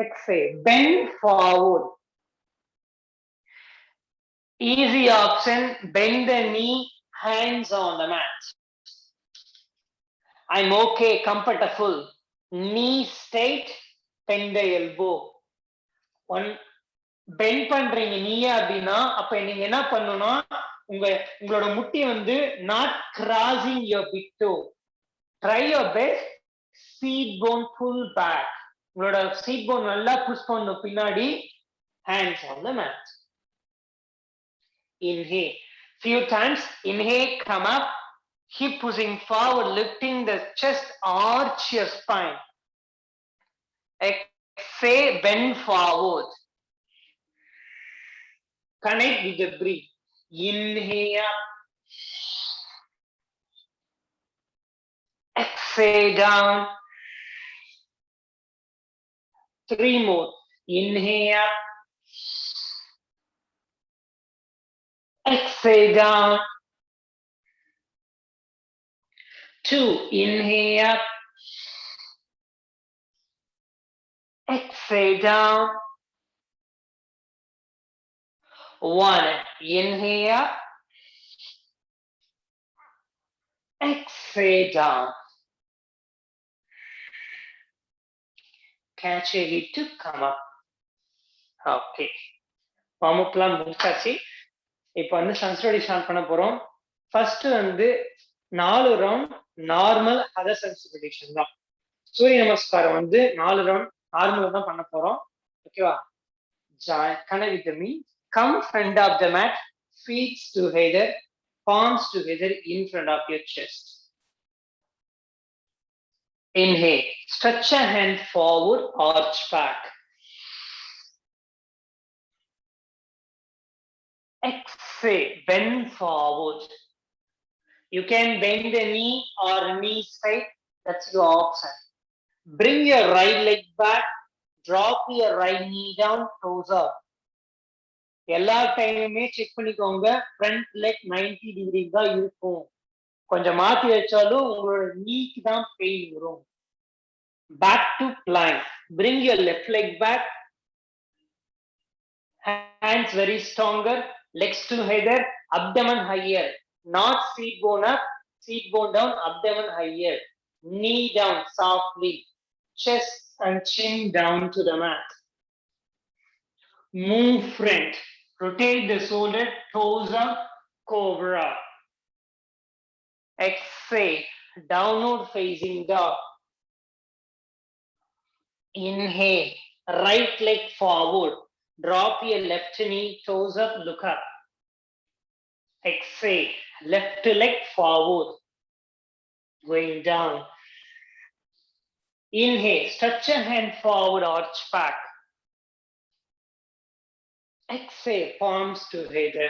A: exhale. Bend forward. Easy option, bend the knee, hands on the mat. I'm okay, comfortable. Knee straight, bend the elbow. One bend பண்றீங்க நீங்க அப்படின்னா அப்ப நீங்க என்ன பண்ணணும்னா உங்களோட முட்டி வந்து not crossing your big toe. Try your best, seat bone pull back. உங்களோட seat bone நல்லா push பண்ணணும் பின்னாடி, hands on the mat. Inhale. Few times, inhale, come up, hip pushing forward, lifting the chest, arch your spine. Exhale, bend forward. Connect with the breath. Inhale up. Exhale down. 3 more. Inhale up. Exhale down. 2. Inhale up. Exhale down. 1. Inhale up. Exhale down. Catch a bit to come up. Okay. warm up லாம் முடிச்சாச்சு. இப்போ வந்து சன்ஸ்டடி start பண்ண போறோம். First வந்து 4 round normal other சென்சிபிலிட்டிஷன் தான். சூரிய நமஸ்காரம் வந்து 4 ரவுண்ட் நார்மலா தான் பண்ண போறோம். ஓகேவா? connect with me. Come front of the mat, feet together, palms together in front of your chest. Inhale, stretch a hand forward, arch back. Exhale, bend forward. You can bend the knee or knee straight, that's your option. Bring your right leg back, drop your right knee down, toes up. எல்லா டைமுமே check பண்ணிக்கோங்க, front leg 90 degree தான் இருக்கும். கொஞ்சம் மாத்தி வச்சாலும் உங்களோட நீக்கு தான் பெயின் வரும். Back to plank. Bring your left leg back, hands very stronger, legs together, abdomen higher, not seat bone up, seat bone down, abdomen higher, knee down softly, chest and chin down to the mat. Move front, rotate the shoulder, toes up, cobra. Exhale, downward facing dog. Inhale, right leg forward, drop your left knee, toes up, look up. Exhale, left leg forward, going down. Inhale, stretch your hand forward, arch back. Exhale, palms together.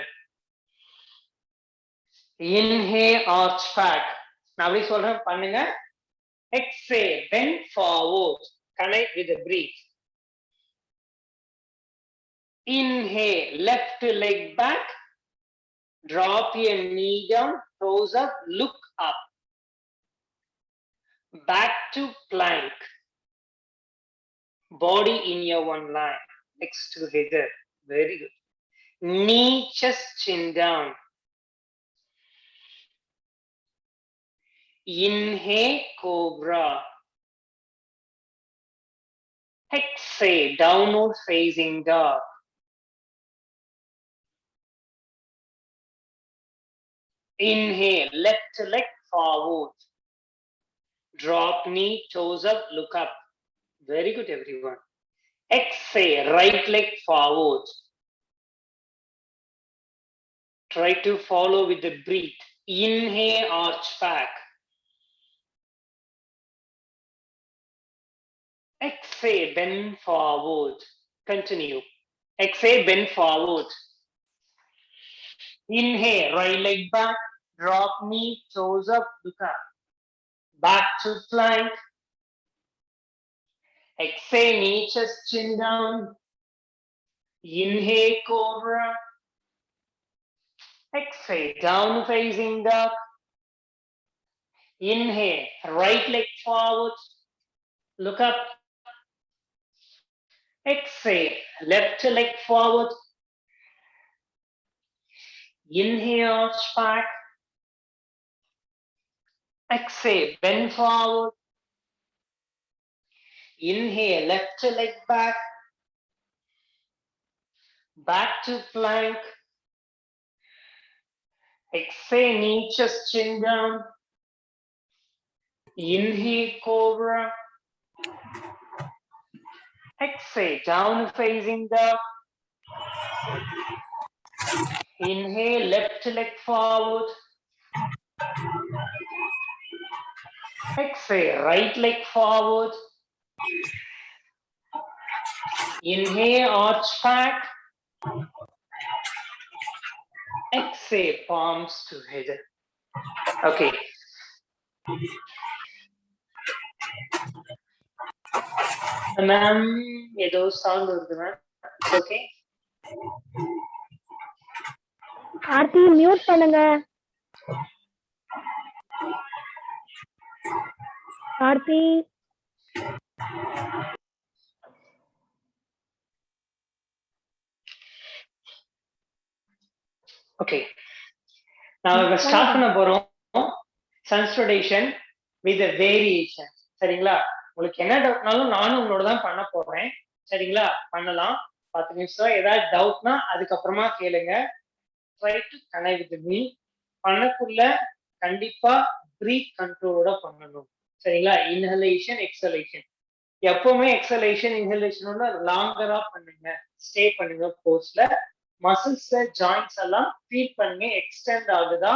A: Inhale, arch back. நான் அப்படி சொல்றேன், பண்ணுங்க. Exhale, bend forward, connect with the breath. Inhale, left leg back. Drop your knee down, toes up, look up. Back to plank. Body in your one line, legs together. Very good. Knee, chest, chin down. Inhale, cobra. Exhale, downward facing dog. Inhale, left leg forward. Drop knee, toes up, look up. Very good, everyone. Exhale, right leg forward. Try to follow with the breath. Inhale, arch back. Exhale, bend forward. Continue. Exhale, bend forward. Inhale, right leg back. Drop knee, toes up, look up. Back to plank. Exhale, knee, chest, chin down. Inhale, cobra. Exhale, down facing dog. Inhale, right leg forward. Look up. Exhale, left leg forward. Inhale, arch back. Exhale, bend forward. Inhale, left leg back. Back to plank. Exhale, knee, chest, chin down. Inhale, cobra. Exhale, down facing dog. Inhale, left leg forward. Exhale, right leg forward. Inhale, arch back. Exhale, palms together. Okay. Ma'am, ஏதோ sound வருது ma'am. Okay.
G: Aarthi mute பண்ணுங்க. Aarthi
A: Okay. நாம start பண்ண போறோம் சன்ஸ்டடேஷன் with variation. சரிங்களா? உங்களுக்கு என்ன டவுட்னாலும் நானும் உங்களோட தான் பண்ண போறேன். சரிங்களா? பண்ணலாம். 10 நிமிஷம். ஏதாவது டவுட்னா அதுக்கப்புறமா கேளுங்க. Try to connect with me. பண்ணக்குள்ள கண்டிப்பா பிரீத் கண்ட்ரோலோட பண்ணணும். சரிங்களா? Inhalation, exhalation. எப்பவுமே எக்ஸலேஷன் இன்ஹலேஷனோட லாங்கரா பண்ணுங்க. ஸ்டே பண்ணுங்க போஸ்ட்ல. மசில்ஸ் ஜாயின்ஸ் எல்லாம் ஃபீல் பண்ணி எக்ஸ்டெண்ட் ஆகுதா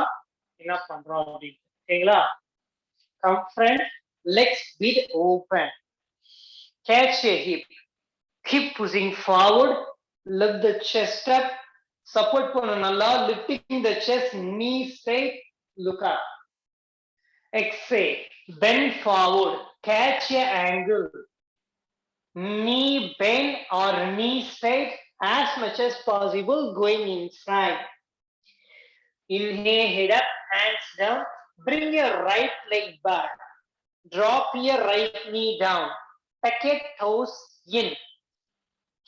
A: என்ன பண்றோம் அப்படின்னு. ஓகேங்களா? Come front, legs feet open. Catch your hip. Keep pushing forward. Lift the chest up. Support பண்ணணும் நல்லா. Lifting the chest, knee straight, look up. Exhale, bend forward. Catch your angle. Knee bend or knee straight as much as possible, going inside. Inhale, head up, hands down. Bring your right leg back. Drop your right knee down. Tuck your toes in.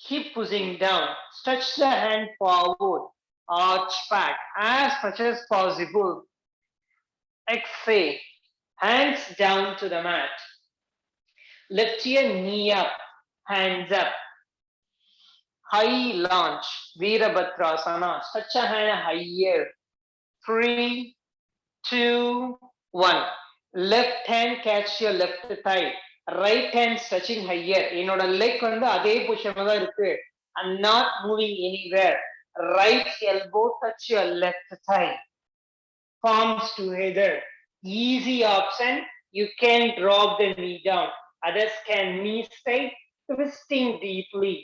A: Hip pushing down. Stretch the hand forward. Arch back as much as possible. Exhale. Hands down to the mat. Lift your knee up. Hands up. High launch. Virabhadrasana. Stretch a hand higher. 3, 2, 1. Left hand catch your left thigh. Right hand stretching higher. என்னோட leg வந்து அதே பொசிஷன்ல தான் இருக்கு. I'm not moving anywhere. Right elbow touch your left thigh. Palms together. Easy option. You can drop the knee down. Others can knee straight, twisting deeply.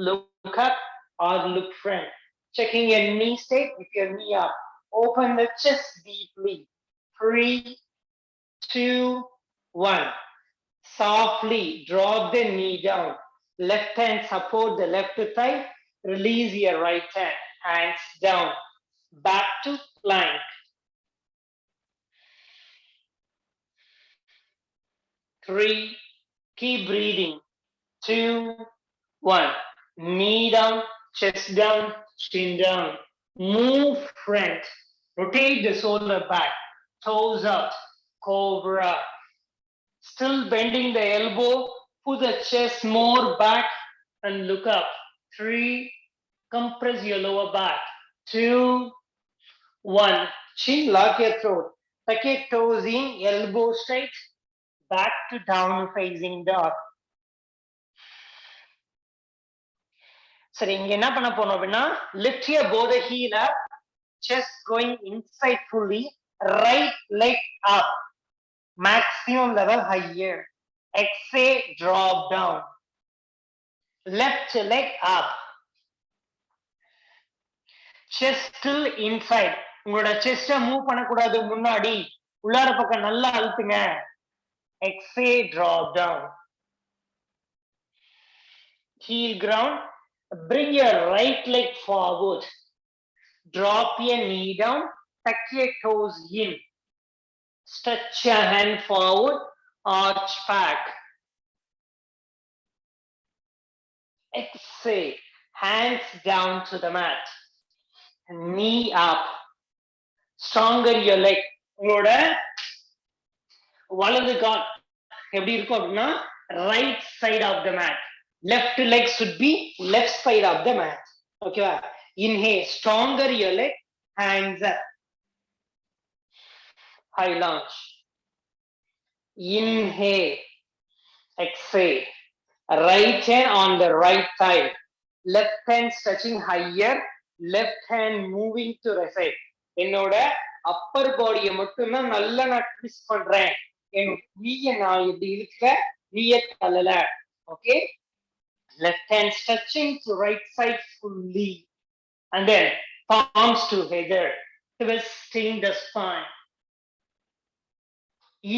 A: Look up or look front. Checking your knee straight with your knee up. Open the chest deeply. 3, 2, 1. Softly drop the knee down. Left hand support the left thigh. Release your right hand, hands down, back to plank. Three, keep breathing. 2, 1. Knee down, chest down, chin down. Move front. Rotate the shoulder back. Toes up. Cobra. Still bending the elbow. Put the chest more back and look up. 3. Compress your lower back. 2, 1. Chin lock your throat. Tuck your toes in. Elbow straight. Back to down facing dog. சரி இங்க என்ன பண்ண போறோம் அப்படின்னா lift your both the heel up, chest going inside fully, right leg up, maximum level higher. Exhale, drop down. Left leg up. Chest still inside. உங்களோட chest move பண்ணக்கூடாது முன்னாடி. உள்ளார பக்கம் நல்லா அழுத்துங்க. Exhale, drop down. Heel ground. Bring your right leg forward. Drop your knee down. Tuck your toes in. Stretch your hand forward. Arch back. Exhale. Hands down to the mat. Knee up. Stronger your leg. உங்களோட வலது கால் எப்படி இருக்கும் அப்படின்னா right side of the mat. Left leg should be left side of the mat. Okay. Inhale, stronger your leg, hands up. High lunge. Inhale, exhale. Right hand on the right thigh. Left hand stretching higher, left hand moving to the side. என்னோட upper body மட்டும்தான் நல்லா நான் twist பண்றேன். என் knee நான் இப்படி இருக்க knee தள்ளல. Okay. Left hand stretching to right side fully. And then palms together, twisting the spine.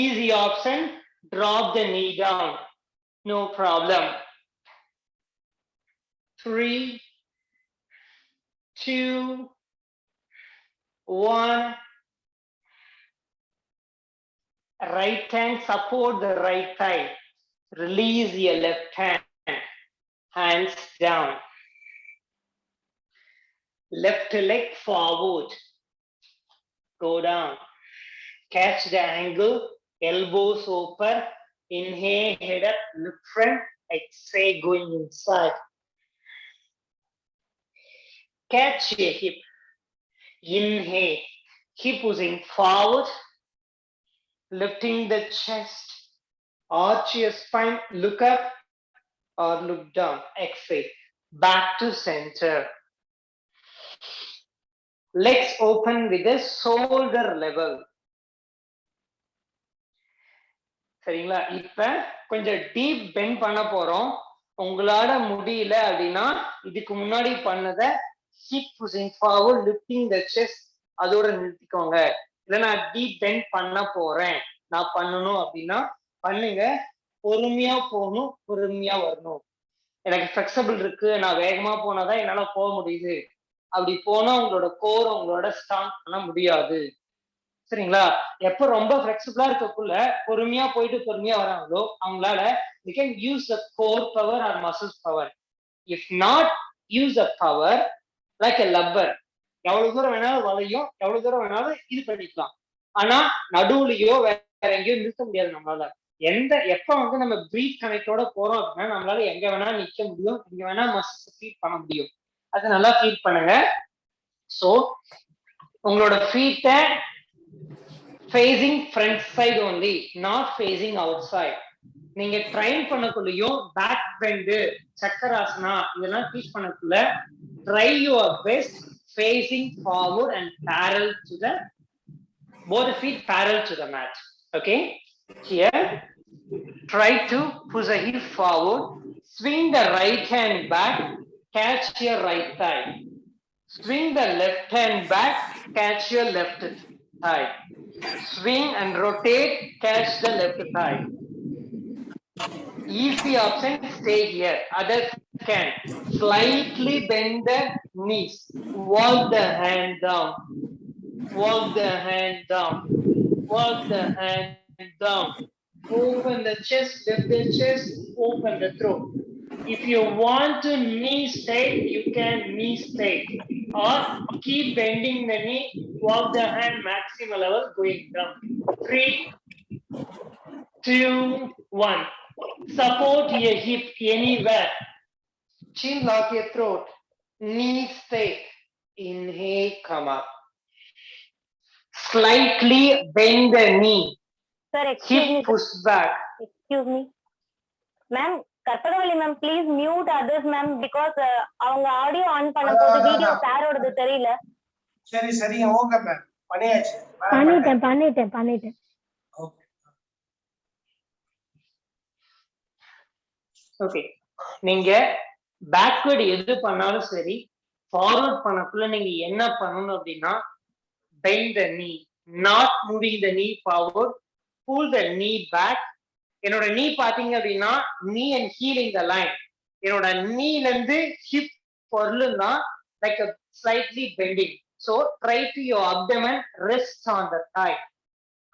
A: Easy option, drop the knee down. No problem. 3, 2, 1. Right hand support the right thigh. Release your left hand. Hands down. Left leg forward. Go down. Catch the angle. Elbows open. Inhale, head up, look front. Exhale, going inside. Catch your hip. Inhale. Hip pushing forward. Lifting the chest. Arch your spine. Look up. Or look down. Exhale. Back to center. Legs open with the shoulder level. சரிங்களா? இப்ப கொஞ்சம் deep bend பண்ண போறோம். உங்களால முடியல அப்படின்னா இதுக்கு முன்னாடி பண்ணத hip pushing forward, lifting the chest அதோட நிறுத்திக்கோங்க. இல்ல நான் டீப் பெண்ட் பண்ண போறேன், நான் பண்ணணும் அப்படின்னா பண்ணுங்க. பொறுமையா போகணும், பொறுமையா வரணும். எனக்கு ஃபிளெக்சிபிள் இருக்கு, நான் வேகமா போனாதான் என்னால போக முடியுது. அப்படி போனா உங்களோட கோர் உங்களோட ஸ்ட்ராங் பண்ண முடியாது. சரிங்களா? எப்ப ரொம்ப ஃபிளெக்சிபிளா இருக்கக்குள்ள பொறுமையா போயிட்டு பொறுமையா வராங்களோ அவங்களால they can use the core power or muscles power. If not, use the power like a rubber. எவ்வளவு தூரம் வேணாலும் வளையும், எவ்வளவு தூரம் வேணாலும் இது பண்ணிக்கலாம். ஆனா நடுவுலயோ வேற எங்கேயோ நிறுத்த முடியாது நம்மளால. எப்ப வந்து நம்ம பிரீத் கனெக்டோட போறோம் அப்படின்னா நம்மளால எங்க வேணா நிக்க முடியும், எங்க வேணா மசில்ஸ் ஃபீட் பண்ண முடியும். அது நல்லா ஃபீட் பண்ணுங்க. சோ உங்களோட ஃபீட்டை facing front side only, not facing outside. நீங்க ட்ரைன் பண்ணக்குள்ளயும் பேக் பெண்டு, சக்கராசனா இதெல்லாம் டீச் பண்ணக்குள்ள try your best facing forward and parallel to the both feet parallel to the mat. Okay. Here, try to push the hip forward, swing the right hand back, catch your right thigh. Swing the left hand back, catch your left thigh. Swing and rotate, catch the left thigh. Easy option, stay here. Other can. Slightly bend the knees. Walk the hand down. Walk the hand down. Walk the hand down. Open the chest, lift the chest, open the throat. If you want to knee straight, you can knee straight. Or keep bending the knee, walk the hand maximum level going down. 3, 2, 1. Support your hip anywhere. Chin lock your throat. Knee straight. Inhale, come up. Slightly bend the knee.
E: Sir, excuse me.
A: Hip push back.
E: Excuse me. Ma'am, Karpagavalli ma'am please mute others ma'am because அவங்க audio on பண்ணும்போது video சாரோடது தெரியல.
B: சரி சரி okay ma'am பண்ணியாச்சு.
G: பண்ணிட்டேன்.
A: Okay, நீங்க backward எது பண்ணாலும் சரி, ஃபார்வர்ட் பண்ணக்குள்ள நீங்க என்ன பண்ணணும் அப்படின்னா bend the knee, not moving the knee forward, pull the knee back. என்னோட knee பாத்தீங்க அப்படின்னா knee and heel in the line. என்னோட kneeல இருந்து hip பொருளுன்னா like a slightly bending. So try to your abdomen rest on the thigh.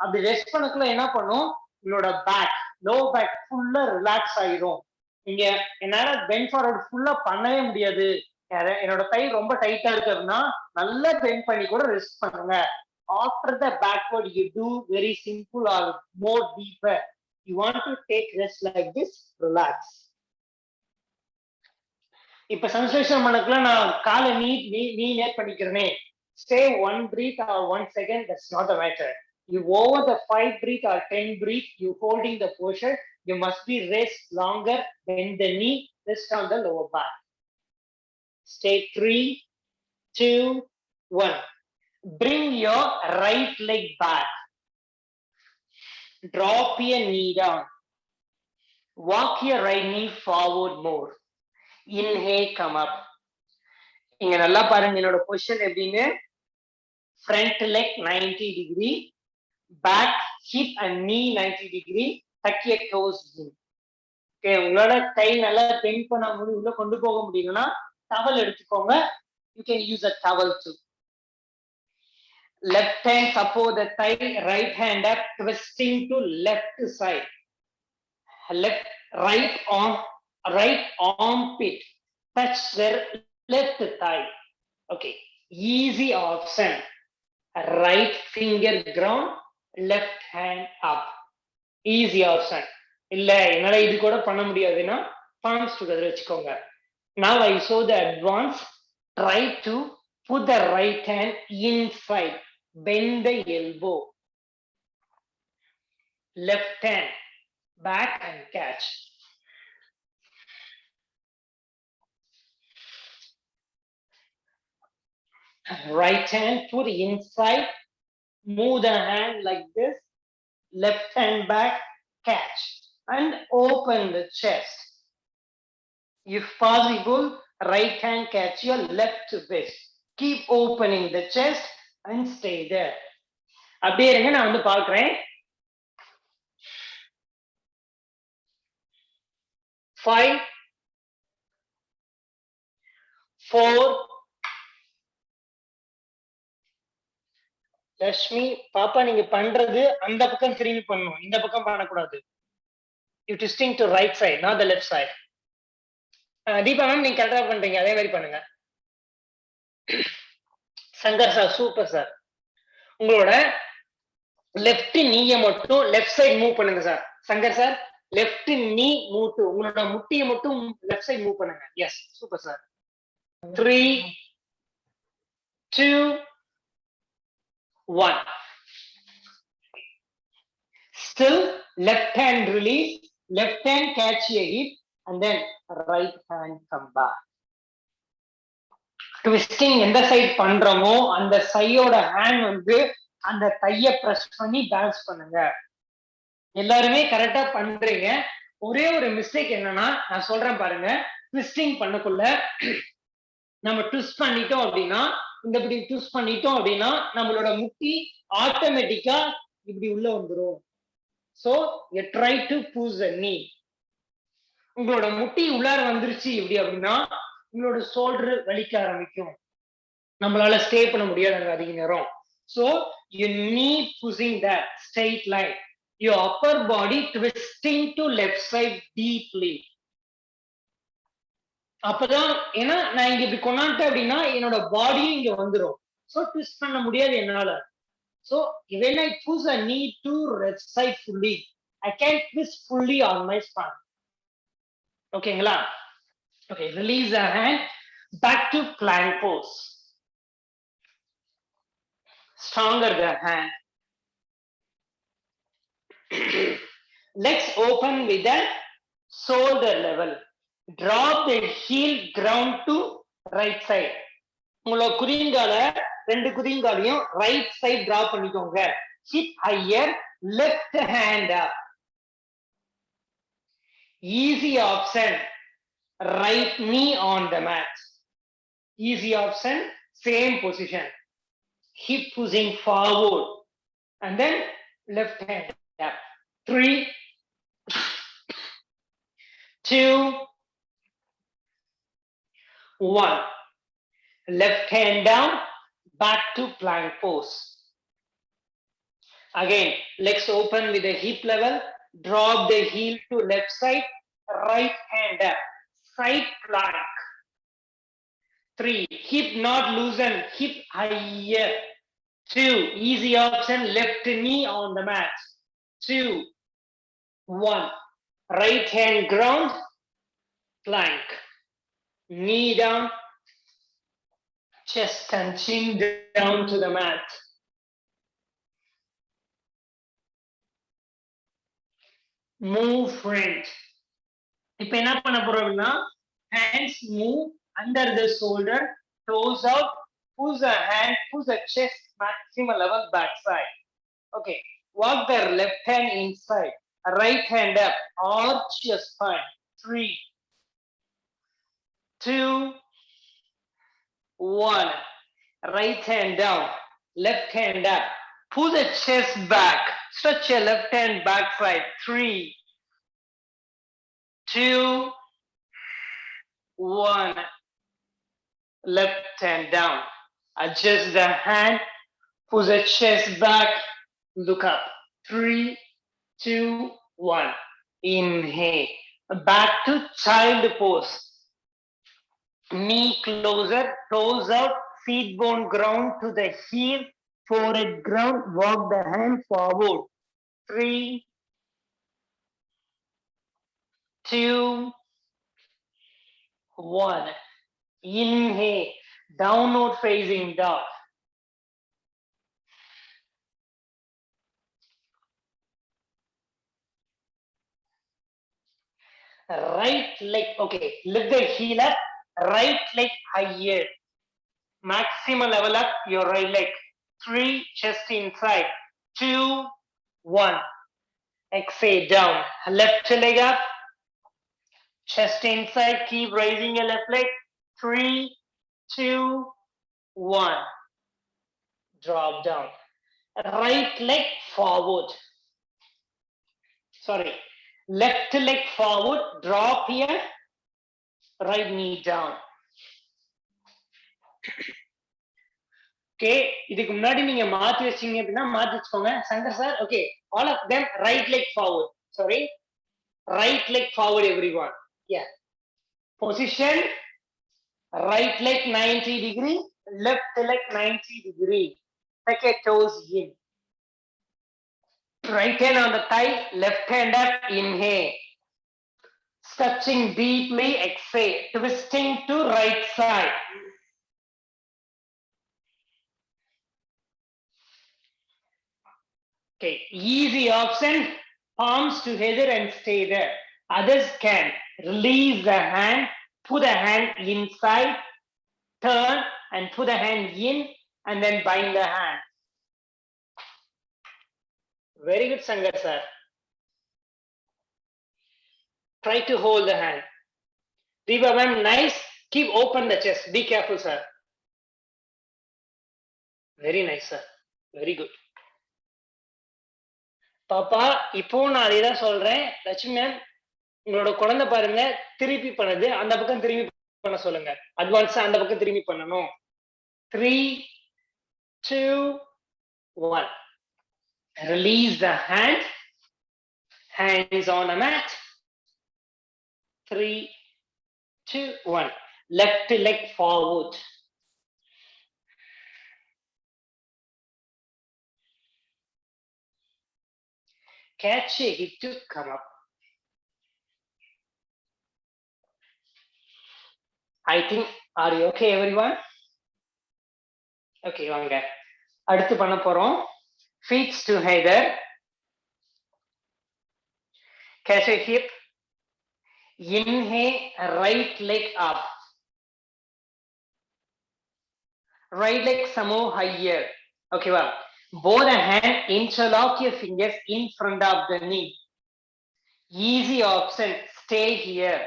A: அப்படி rest பண்ணக்குள்ள என்ன பண்ணும், என்னோட back low back ஃபுல்லா ரிலாக்ஸ் ஆயிடும். நீங்க என்னால பெண்ட் ஃபார்வர்ட் ஃபுல்லா பண்ணவே முடியாது, என்னோட கை ரொம்ப டைட்டா இருக்கு அப்படின்னா நல்லா பெண்ட் பண்ணி கூட ரெஸ்ட் பண்ணுங்க. After the backward you do very simple or more deeper. You want to take rest like this, relax. இப்ப சன்சேஷன் பண்ணக்குள்ள நான் காலை நீ நேட் பண்ணிக்கிறேனே, stay 1 breath or 1 second, that's not the matter. You over the 5 breath or 10 breath, you holding the posture, you must be rest longer, bend the knee, rest on the lower back. Stay 3, 2, 1. Bring your right leg back. Drop your knee down. Walk your right knee forward more. Inhale, come up. இங்க நல்லா பாருங்க என்னோட position எப்படின்னு. Front leg 90 degree, back hip and knee 90 degree, tuck your toes in. Okay, உங்களோட கை நல்லா bend பண்ண முடியும், உள்ள கொண்டு போக முடியும்னா டவல் எடுத்துக்கோங்க. You can use a towel too. Left hand support the thigh, right hand up, twisting to left side. Right armpit touch their left thigh. Okay, easy option. Right finger ground, left hand up. Easy option. இல்ல என்னால இது கூட பண்ண முடியாதுன்னா palms together வச்சுக்கோங்க. Now I show the advance. Try to put the right hand inside, bend the elbow, left hand back and catch. Right hand put inside, move the hand like this, left hand back, catch, and open the chest. If possible, right hand catch your left wrist. Keep opening the chest and stay there. அப்படியே இருங்க, நான் வந்து பார்க்கிறேன். 5, 4. லட்சுமி பாப்பா, நீங்க பண்றது அந்த பக்கம் திரும்பி பண்ணணும், இந்த பக்கம் பண்ணக்கூடாது. You twisting to right side, not the left side. Deepa ma'am, நீங்க கரெக்டா பண்றீங்க, அதே மாதிரி பண்ணுங்க. Shankar sir, super sir. உங்களோட லெஃப்ட் நீயை மட்டும் லெஃப்ட் சைடு மூவ் பண்ணுங்க sir. Shankar sir, left knee move to, உங்களோட முட்டியை மட்டும் லெஃப்ட் சைடு மூவ் பண்ணுங்க. Yes, super sir. 3, 2, 1. Still left hand release, left hand catch your hip, and then right hand come back. Twisting எந்த side பண்றோமோ அந்த சையோட hand வந்து அந்த தைய பிரஸ் பண்ணி பேலன்ஸ் பண்ணுங்க. எல்லாருமே கரெக்டா பண்றீங்க. ஒரே ஒரு மிஸ்டேக் என்னன்னா, நான் சொல்றேன் பாருங்க, ட்விஸ்டிங் பண்ணக்குள்ள நம்ம ட்விஸ்ட் பண்ணிட்டோம் அப்படின்னா, இந்த இப்படி ட்விஸ்ட் பண்ணிட்டோம் அப்படின்னா நம்மளோட முட்டி ஆட்டோமேட்டிக்கா இப்படி உள்ள வந்துரும். So you try to push the knee. உங்களோட முட்டி உள்ளார வந்துருச்சு இப்படி அப்படின்னா உங்களோட ஷோல்டர் வலிக்க ஆரம்பிக்கும். நம்மளால ஸ்டே பண்ண முடியாது அதிக நேரம். So you need pushing that straight line. Your upper body twisting to left side deeply. அப்பதான் ஏன்னா நான் இங்க இப்படி கொண்டாட்டேன் அப்படின்னா என்னோட பாடியும் இங்க வந்துடும். ஸோ ட்விஸ்ட் பண்ண முடியாது என்னால. So when I push a knee to left side fully, I can twist fully on my spine. ஓகேங்களா? Okay, release the hand, back to plank pose. Stronger the hand. Legs open with the shoulder level. Drop the heel ground to right side. உங்களோட குதிங்கால ரெண்டு குதிங்காலையும் right side drop பண்ணிக்கோங்க. Hip higher, left hand up. Easy option, right knee on the mat. Easy option, same position. Hip pushing forward and then left hand up. 3, 2, 1. Left hand down, back to plank pose. Again, legs open with the hip level, drop the heel to left side, right hand up, side plank. 3, hip not loosen, hip higher. 2, easy option, left knee on the mat. 2, 1, right hand ground, plank. Knee down, chest and chin down to the mat. Move front. இப்ப என்ன பண்ண போறோம்னா hands move under the shoulder, toes out, push the hand, push the chest maximum level back side. Okay, walk the left hand inside, right hand up, arch your spine. 3, 2, 1. Right hand down, left hand up. Pull the chest back. Stretch your left hand back side. 3, 2, 1. Left hand down. Adjust the hand. Pull the chest back. Look up. 3, 2, 1. Inhale. Back to child pose. Knee closer, toes out, feet bone ground to the heel, forehead ground, walk the hand forward. 3, 2, 1. Inhale, downward facing dog. Right leg, okay, lift the heel up, right leg higher. Maximum level up your right leg. 3, chest inside. 2, 1. Exhale down. Left leg up. Chest inside. Keep raising your left leg. 3, 2, 1. Drop down. Right leg forward. Sorry. Left leg forward. Drop here. Right knee down. Okay, இதுக்கு முன்னாடி நீங்க மாத்தி வச்சீங்க அப்படின்னா மாத்தி வச்சுக்கோங்க. Shankar sir, okay, all of them right leg forward. Sorry, right leg forward, everyone. Yeah. Position, right leg 90 degree, left leg 90 degree. Take your toes in. Right hand on the thigh, left hand up, inhale. Stretching deeply, exhale. Twisting to right side. Okay, easy option, palms together and stay there. Others can release the hand, put the hand inside, turn and put the hand in and then bind the hand. Very good, Sangar sir. Try to hold the hand. Reba ma'am, nice. Keep open the chest. Be careful, sir. Very nice, sir. Very good. பாப்பா இப்போ நான் அதேதான் சொல்றேன். Lakshmi ma'am உங்களோட குழந்தை பாருங்க திருப்பி பண்ணுது, அந்த பக்கம் திரும்பி பண்ண சொல்லுங்க. அட்வான்ஸா அந்த பக்கம் திரும்பி பண்ணணும். 3, 2, 1. Release the hand. Hands on the mat. 3, 2, 1. Left leg forward. Catch a hip to come up. I think, are you okay everyone? Okay, வாங்க. அடுத்து பண்ண போறோம். Feet together. Catch a hip. Inhale, right leg up. Right leg some more higher. Okay, well, both the hand interlock your fingers in front of the knee. Easy option, stay here.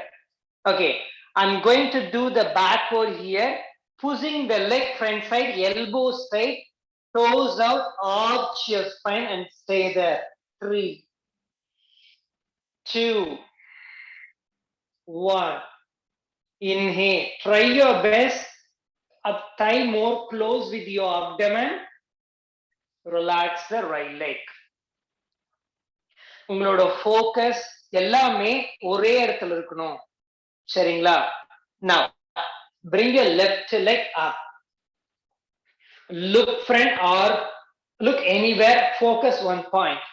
A: Okay, I'm going to do the backward here, pushing the leg front side, elbow straight, toes out, arch your spine and stay there. 3, 2, 1. Inhale, try your best. Up thigh more close with your abdomen. Relax the right leg. உங்களோட focus எல்லாமே ஒரே இடத்துல இருக்கணும். சரிங்களா? Now, bring your left leg up. Look front or look anywhere, focus one point.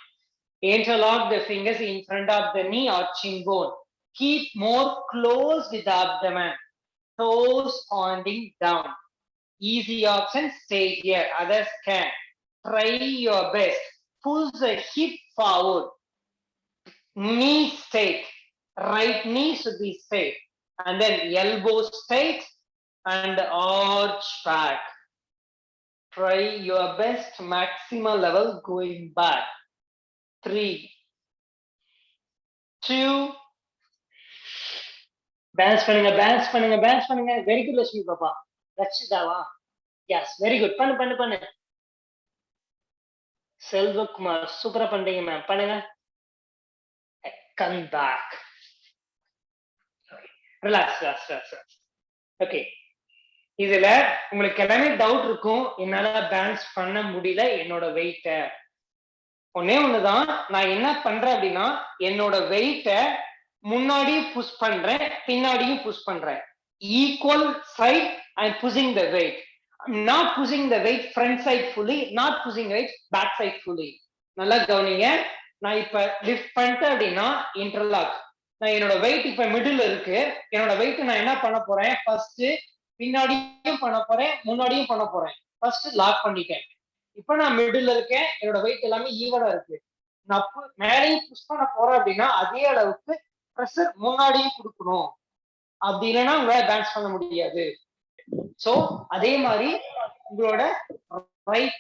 A: Interlock the fingers in front of the knee or chin bone. Keep more close with the abdomen. Toes pointing down. Easy option, stay here. Others can. Try your best. Pull the hip forward. Knee straight. Right knee should be straight. And then elbow straight and arch back. Try your best maximal level going back. 3, 2. Balance பண்ணுங்க, balance பண்ணுங்க, balance பண்ணுங்க. Very good, Lakshmi Papa. ரட்சிதாவா? Yes, very good. பண்ணு. செல்வகுமார், சூப்பரா பண்றீங்க ma'am. பண்ணுங்க. Come back. Relax. Okay. இதுல உங்களுக்கு எல்லாமே டவுட் இருக்கும், என்னால பேலன்ஸ் பண்ண முடியல என்னோட வெயிட்ட. ஒன்னே ஒண்ணுதான், நான் என்ன பண்றேன் அப்படின்னா, என்னோட வெயிட்ட முன்னாடியும் புஷ் பண்றேன், பின்னாடியும் புஷ் பண்றேன். Equal side I'm pushing the weight. I'm not pushing the weight front side fully, not pushing weight back side fully. நல்லா கவனிங்க. நான் இப்ப லிஃப்ட் பண்ணிட்டேன் அப்படின்னா இன்டர்லாக். நான் என்னோட வெயிட் இப்ப மிடில் இருக்கு. என்னோட வெயிட் நான் என்ன பண்ண போறேன், ஃபர்ஸ்ட் பின்னாடியும் பண்ண போறேன், முன்னாடியும் பண்ண போறேன். ஃபர்ஸ்ட் லாக் பண்ணிட்டேன். இப்ப நான் மிடில் இருக்கேன், என்னோட வெயிட் எல்லாமே ஈவனா இருக்கு. நான் மேலேயும் புஷ் பண்ண போறேன் அப்படின்னா அதே அளவுக்கு ப்ரெஷர் முன்னாடியும் கொடுக்கணும். அப்படி இல்லைன்னா உங்களால பேலன்ஸ் பண்ண முடியாது. சோ அதே மாதிரி உங்களோட ரைட்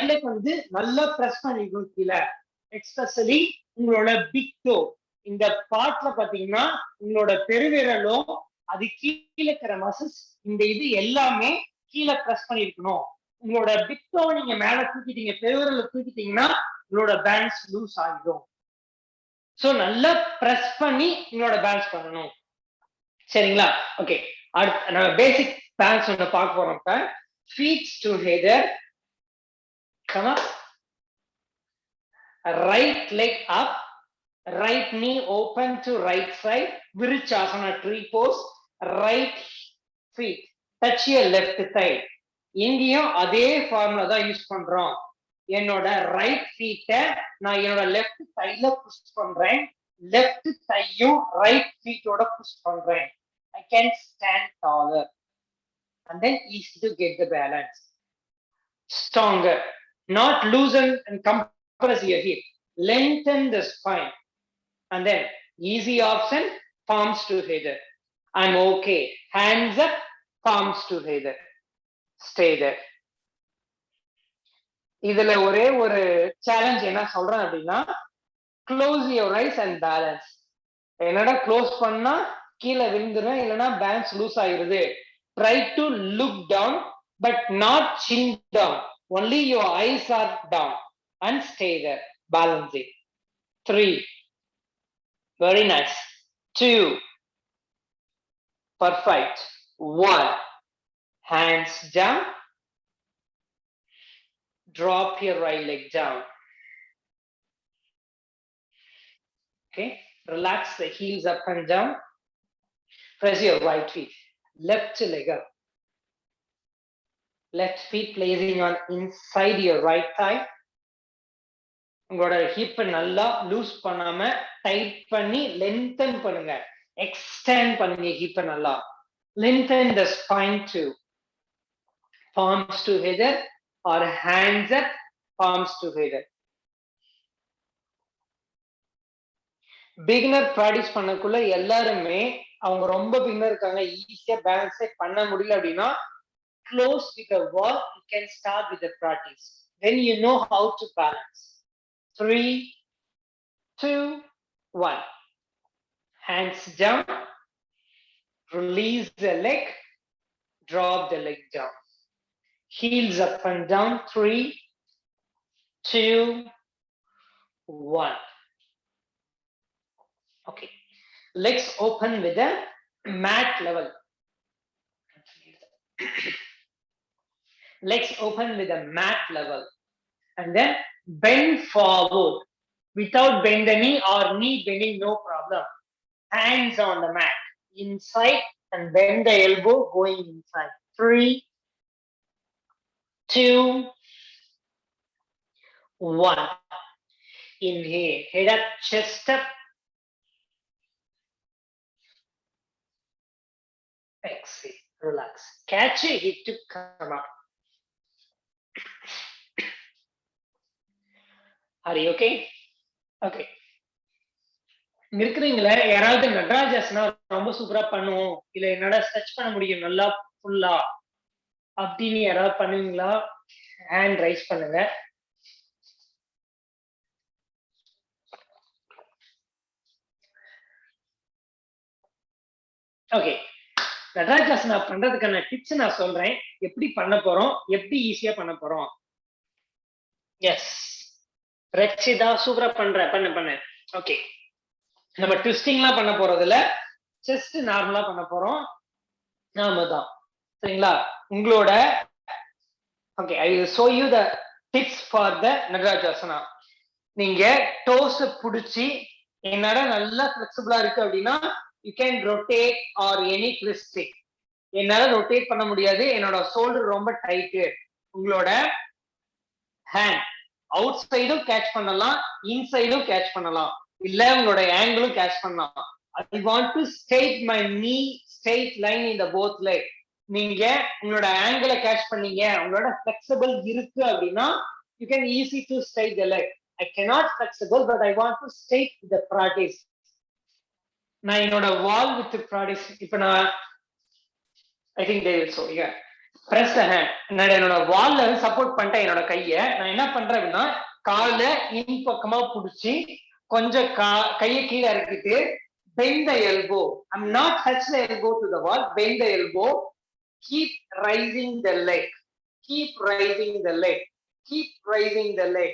A: லெக் வந்து நல்லா பிரஸ் பண்ணிக்கணும் கீழே. எஸ்பெஷலி உங்களோட பிக் டோ இந்த பார்ட்ல பாத்தீங்கன்னா உங்களோட பெருவிரலும் அது கீழே இருக்கிற மசில்ஸ் இந்த இது எல்லாமே கீழே பிரஸ் பண்ணிருக்கணும். உங்களோட பிக் டோ நீங்க மேல தூக்கிட்டீங்க, பெருவிரல தூக்கிட்டீங்கன்னா உங்களோட பேலன்ஸ் லூஸ் ஆகிடும். சோ நல்லா பிரஸ் பண்ணி உங்களோட பேலன்ஸ் பண்ணணும். சரிங்களா? ஓகே, அடுத்து நம்ம பேசிக் பேலன்ஸ் ஒன்று பார்க்க போறோம். இப்ப feet together, come up, right leg up, right knee open to right side, Virchasana tree pose, right feet touch your left thigh. இங்கேயும் அதே ஃபார்முலா தான் யூஸ் பண்றோம். என்னோட ரைட் ஃபீட்டை நான் என்னோட லெஃப்ட் தைல புஷ் பண்றேன், லெஃப்ட் தையும் ரைட் ஃபீட்டோட புஷ் பண்றேன். I can stand taller and then easy to get the balance. Stronger, not loosen and compress your hip, lengthen the spine, and then easy option, palms together. I'm okay, hands up, palms together, stay there. இதுல ஒரே ஒரு challenge என்ன சொல்றேன் அப்படின்னா, close your eyes and balance. என்னடா close பண்ணா கீழே விழுந்துடும், இல்லைன்னா பேலன்ஸ் லூஸ் ஆகிடுது. Try to look down but not chin down, only your eyes are down and stay there, balancing. 3, Very nice. 2. Perfect. 1. Hands down. Drop your right leg down. Okay. Relax the heels up and down. Press your right feet. Left leg up. Left feet placing on inside your right thigh. உங்களோட hip நல்லா loose பண்ணாம tight பண்ணி லென்தன் பண்ணுங்க. Extend பண்ணுங்க hip நல்லா. Lengthen the spine too. Palms together or hands up, palms together. Beginner practice பண்ணக்குள்ள எல்லாருமே அவங்க ரொம்ப பிகினர் இருக்காங்க, ஈஸியா பேலன்ஸே பண்ண முடியல அப்படின்னா close with the wall, you can start with the practice. Then you know how to balance. 3, 2, 1. Hands down. Release the leg. Drop the leg down. Heels up and down. 3, 2, 1. Okay. Legs open with the mat level. Legs open with a mat level. And then bend forward. Without bend the knee or knee bending, no problem. Hands on the mat. Inside and bend the elbow going inside. 3, 2, 1. Inhale. Head up, chest up. Exhale. Relax. Catch it, hip to come up. Are you okay? Okay. இருக்கிறீங்களா யாராவது நடராஜாசனா ரொம்ப சூப்பரா பண்ணுவோம், இல்ல என்னடா stretch பண்ண முடியும் நல்லா ஃபுல்லா அப்படின்னு யாராவது பண்ணுவீங்களா? ஹேண்ட் ரைஸ் பண்ணுங்க. ஓகே. நடராஜாசனா பண்றதுக்கான டிப்ஸ் நான் சொல்றேன். எப்படி பண்ண போறோம், எப்படி ஈஸியா பண்ண போறோம். எஸ், ரச்சிதா சூப்பரா பண்ண. ஓகே. நம்ம ட்விஸ்டிங்லாம் பண்ண போறதுல ஜஸ்ட் நார்மலா பண்ண போறோம். நாம தான் சரிங்களா? உங்களோட okay, I will show you the tips for the natarajasana. நீங்க டோஸ் புடிச்சு என்னடா நல்லா ஃபிளெக்சிபிளா இருக்கு அப்படின்னா you can rotate or any twisting. என்னால ரொட்டேட் பண்ண முடியாது, என்னோட ஷோல்டர் ரொம்ப டைட்டு. உங்களோட ஹேண்ட் அவுட் சைடும் கேட்ச் பண்ணலாம், இன்சைடும் கேட்ச் பண்ணலாம், இல்ல உங்களோட ஆங்கிளும் கேட்ச் பண்ணலாம். I want to straight my knee straight line in the both leg. நீங்க உங்களோட ஆங்கிளை கேட்ச் பண்ணீங்க, உங்களோட flexible இருக்கு அப்படின்னா you can easy to straight the leg. I cannot flexible but I want to straight the practice. நான் என்னோட wall with practice இப்ப நான் I think they will show yeah. Press the hand. நான் என்னோட வால்ல சப்போர்ட் பண்ணிட்டேன். என்னோட கையை நான் என்ன பண்றேன் அப்படின்னா கால இன் பக்கமா புடிச்சு கொஞ்சம் கையை கீழே இறக்கிட்டு bend the elbow. I'm not touch the elbow to the wall. Bend the elbow. Keep raising the leg. Keep raising the leg. Keep raising the leg.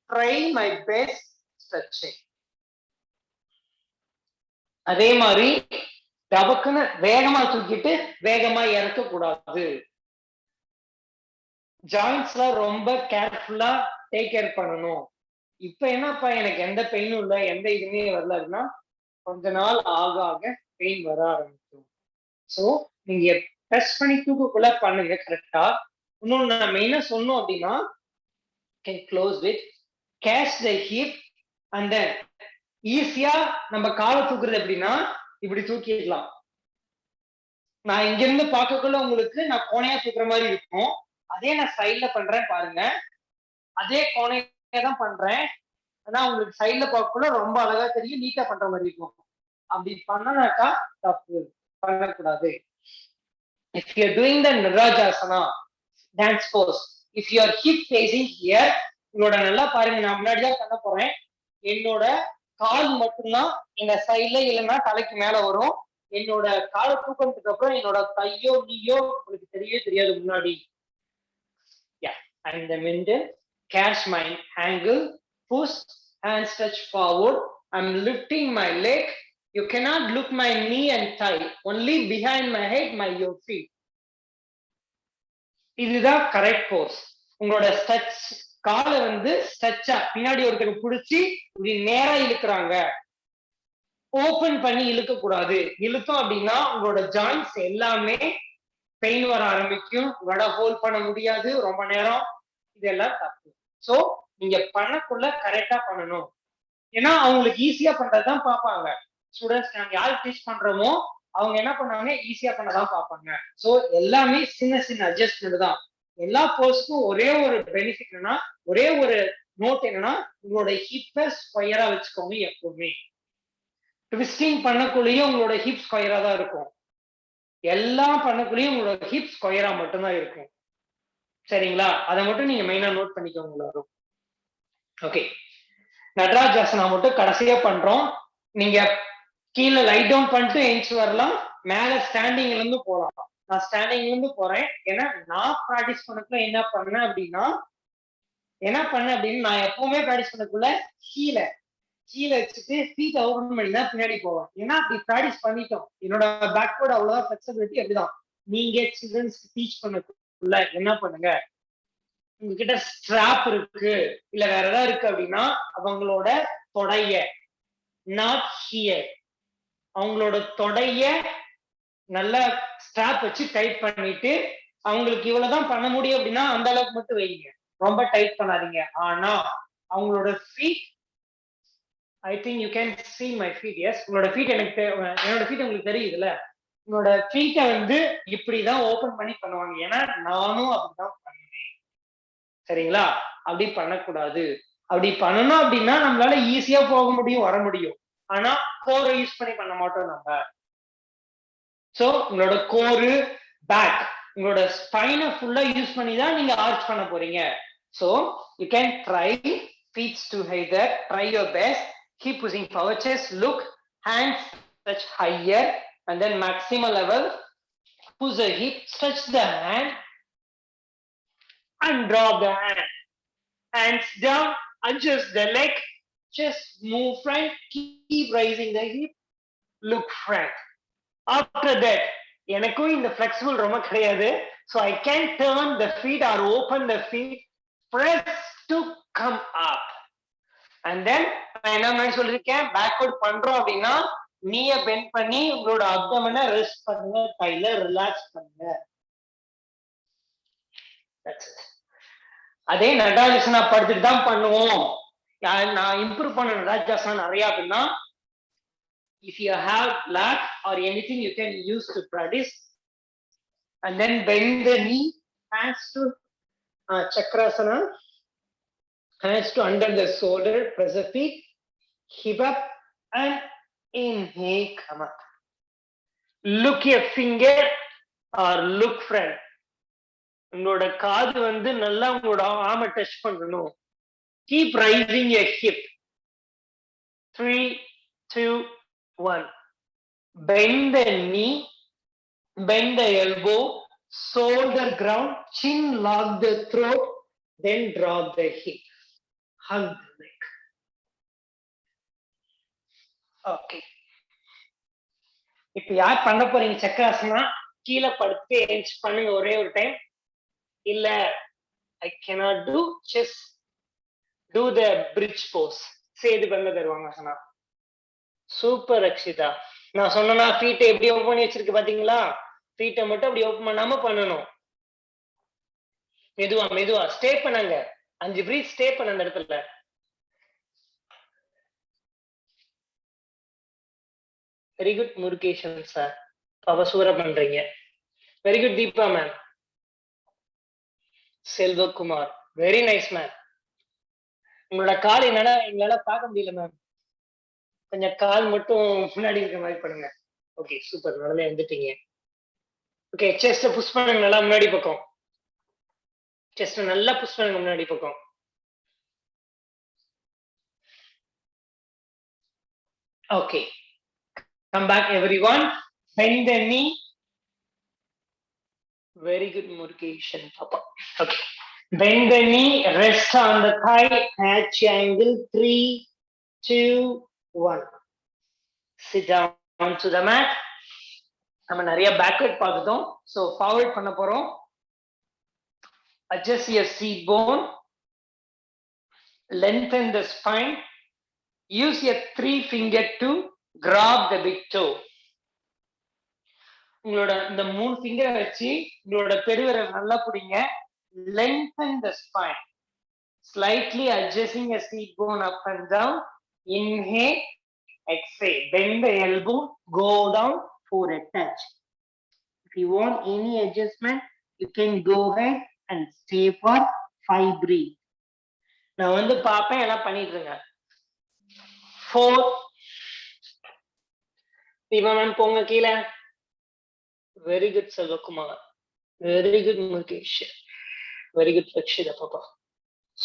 A: Try my best stretching. அதே மாதிரி டபக்குன்னு வேகமா தூக்கிட்டு வேகமா இறக்க கூடாது. ஜாயிண்ட்ஸ்லாம் ரொம்ப கேர்ஃபுல்லா டேக் கேர் பண்ணணும். இப்ப என்னப்பா எனக்கு எந்த பெயினும் இல்லை, எந்த இதுவுமே வரல அப்படின்னா கொஞ்ச நாள் ஆக ஆக பெயின் வர ஆரம்பிக்கும். ஸோ நீங்க ப்ரெஸ் பண்ணி தூக்கக்குள்ள பண்ணுங்க கரெக்டா. இன்னொன்னு நான் மெயினா சொன்னோம் அப்படின்னா can close with catch the hip and then ஈஸியா நம்ம காலை தூக்குறது எப்படின்னா இப்படி தூக்கிடலாம். நான் இங்க இருந்து பார்க்கக்குள்ள உங்களுக்கு நான் கோணையா தூக்குற மாதிரி இருக்கும். அதே நான் சைட்ல பண்றேன் பாருங்க, அதே கோணையா தான் பண்றேன். ஆனா உங்களுக்கு சைட்ல பார்க்கக்குள்ள ரொம்ப அழகா தெரியும், நீட்டா பண்ற மாதிரி இருக்கும். அப்படி பண்ணனாக்கா தப்பு, பண்ணக்கூடாது. If you are doing the natarajasana dance pose, if you are hip facing here, உங்களோட நல்லா பாருங்க, நான் முன்னாடி தான் பண்ண போறேன். என்னோட கால் மட்டும்தான் இந்த சைட்ல இல்லைன்னா தலைக்கு மேல வரும். என்னோட காலை தூக்கினதுக்கு அப்புறம் என்னோட கையோ நீயோ உங்களுக்கு தெரியவே தெரியாது முன்னாடி. And the middle, catch my angle, push and stretch forward, I'm lifting my leg. You cannot look my knee and thigh. Only behind my head, your feet. இதுதான் கரெக்ட் போஸ். உங்களோட ஸ்ட்ரெச் காலை வந்து ஸ்ட்ரெச்சா பின்னாடி ஒருத்தர் பிடிச்சி இப்படி நேரா இழுக்கிறாங்க. ஓபன் பண்ணி இழுக்க கூடாது. இழுத்தோம் அப்படின்னா உங்களோட ஜாயின்ஸ் எல்லாமே பெயின் வர ஆரம்பிக்கும். வட ஹோல்ட் பண்ண முடியாது ரொம்ப நேரம். இதெல்லாம் தப்பு. சோ நீங்க பண்ணக்குள்ள கரெக்டா பண்ணணும். ஏன்னா அவங்களுக்கு ஈஸியா பண்றதுதான் பார்ப்பாங்க. ஸ்டூடெண்ட்ஸ் நாங்க யாரு டீச் பண்றோமோ அவங்க என்ன பண்ணாங்க, ஈஸியா பண்ணதான் பார்ப்பாங்க. சோ எல்லாமே சின்ன சின்ன அட்ஜஸ்ட்மெண்ட் தான். எல்லா போஸ்ட்க்கும் ஒரே ஒரு பெனிஃபிட் என்னன்னா, ஒரே ஒரு நோட் என்னன்னா, உங்களோட ஹிப்பை ஸ்கொயரா வச்சுக்கோங்க எப்பவுமே. ட்விஸ்டிங் பண்ணக்குள்ளேயும் உங்களோட ஹிப் ஸ்கொயரா தான் இருக்கும். எல்லாம் பண்ணக்குள்ளேயும் உங்களோட ஹிப் ஸ்கொயரா மட்டும்தான் இருக்கும். சரிங்களா? அதை மட்டும் நீங்க மெயினா நோட் பண்ணிக்கோங்க எல்லாரும். ஓகே, நடராஜாசனா மட்டும் கடைசியா பண்றோம். நீங்க கீழே லைட் டவுன் பண்ணிட்டு எஞ்சி வரலாம், மேல ஸ்டாண்டிங்ல இருந்து போகலாம். நான் ஸ்டாண்டிங்ல இருந்து போறேன். ஏன்னா நான் ப்ராக்டிஸ் பண்ணக்குள்ள என்ன பண்ணேன் அப்படின்னா நான் எப்பவுமே ப்ராக்டிஸ் பண்ணக்குள்ள கீழே வச்சுட்டு ஃபீட் ஓபன் பண்ணி தான் பின்னாடி போவேன். ஏன்னா அப்படி ப்ராக்டிஸ் பண்ணிட்டோம். என்னோட பேக்வர்ட் அவ்வளவுதான் ஃபிளெக்சிபிலிட்டி. அப்படிதான் நீங்க சில்ட்ரன்ஸ் டீச் பண்ணக்குள்ள என்ன பண்ணுங்க, உங்ககிட்ட ஸ்ட்ராப் இருக்கு இல்ல வேற ஏதாவது இருக்கு அப்படின்னா அவங்களோட தொடைய, நாட் ஹியர், அவங்களோட தொடைய நல்லா ஸ்ட்ராப் வச்சு டைட் பண்ணிட்டு, அவங்களுக்கு இவ்வளவுதான் பண்ண முடியும் அப்படின்னா அந்த அளவுக்கு மட்டும் வைங்க, ரொம்ப டைட் பண்ணாதீங்க. ஆனா அவங்களோட feet, I think you can see my feet. Yes, உங்களோட ஃபீட் என்னோட ஃபீட் உங்களுக்கு தெரியுதுல்ல. உங்களோட ஃபீட்டை வந்து இப்படிதான் ஓபன் பண்ணி பண்ணுவாங்க. ஏன்னா நானும் அப்படிதான் பண்ணுவேன். சரிங்களா? அப்படி பண்ணக்கூடாது. அப்படி பண்ணணும் அப்படின்னா நம்மளால ஈஸியா போக முடியும், வர முடியும். ஆனா கோரை யூஸ் பண்ணி பண்ண மாட்டோம் நம்ம. சோ உங்களோட கோரு, பேக், உங்களோட ஸ்பைனை ஃபுல்லா யூஸ் பண்ணி தான் நீங்க ஆர்ச் பண்ண போறீங்க. So you can try feet together, try your best, keep pushing forward, chest, look, hands touch higher, and then maximal level, push the hip, stretch the hand and drop the hand, hands down, adjust the leg, just move front, keep raising the hip, look front. After that, எனக்கும் இந்த flexible ரொம்ப கிடையாது. So I can turn the feet or open the feet, press to come up. And then நான் என்ன சொல்லிருக்கேன், backward பண்றோம் அப்படின்னா நீய bend பண்ணி உங்களோட அப்டமனை ரெஸ்ட் பண்ணுங்க, கையில ரிலாக்ஸ் பண்ணுங்க. அதே நடராஜாசனா படுத்துட்டு தான் பண்ணுவோம். நான் இம்ப்ரூவ் பண்ண நடராஜாசனா நிறைய அப்படின்னா, if you have black or anything you can use to practice. And then bend the knee, hands to chakrasana, hands to under the shoulder, press the feet, hip up and inhale, come up. Look your finger or look front. உங்களோட காது வந்து நல்லா உங்களோட ஆர்மை touch பண்ணணும். Keep raising your hip. 3, 2, 1. Bend the knee, bend the elbow, shoulder ground, chin lock the throat, then drop the hip, hug the neck. Okay. இப்ப யார் பண்ண போறீங்க சக்கராசனா, கீழே படுத்து எஞ்ச் பண்ணுங்க ஒரே ஒரு டைம். இல்ல I cannot do, just do the bridge pose. Setu பண்ண தருவாங்க சொன்னா. சூப்பர் அக்ஷிதா. நான் சொன்னா ஃபீட்டை எப்படி ஓபன் பண்ணி வச்சிருக்கு பாத்தீங்களா? ஃபீட்டை மட்டும் அப்படி ஓபன் பண்ணாம பண்ணணும். மெதுவா ஸ்டே பண்ணுங்க. 5 பிரீத் ஸ்டே பண்ண அந்த இடத்துல. வெரி குட் முருகேஷன் சார், பவசூர பண்றீங்க. Very good Deepa ma'am. Selvakumar, very nice ma'am. உங்களோட கால் என்னன்னா எங்களால பார்க்க முடியல மேம், கொஞ்சம் கால் மட்டும் முன்னாடி இருக்கிற மாதிரி பண்ணுங்க. ஓகே சூப்பர், நல்லா எழுந்துட்டீங்க. ஓகே, செஸ்ட் புஷ் பண்ணுங்க நல்லா முன்னாடி பக்கம். செஸ்ட் நல்லா புஷ் பண்ணுங்க முன்னாடி பக்கம். Okay, come back everyone, bend the knee. Very good Murugesh Papa. Okay, bend the knee, rest on the thigh, hatch angle. 3, 2, 1. Sit down to the mat. நம்ம நிறைய backward பார்த்துட்டோம். So forward பண்ண போறோம். Adjust your seat bone. Lengthen the spine. Use your 3 finger to grab the big toe. உங்களோட இந்த 3 ஃபிங்கரை வச்சு உங்களோட பெருவிரல் நல்லா பிடிங்க. Lengthen the spine. Slightly adjusting your seat bone up and down. Inhale, exhale. Bend the elbow, go down, forehead touch. If you want any adjustment, you can go ahead and stay for 5 breathe. நான் வந்து பாப்பேன், எல்லாம் பண்ணிட்டு இருங்க. 4. Deepa ma'am போங்க கீழே. Very good, Selvakumar. Very good, Mukesh. Very good, Lakshita Papa.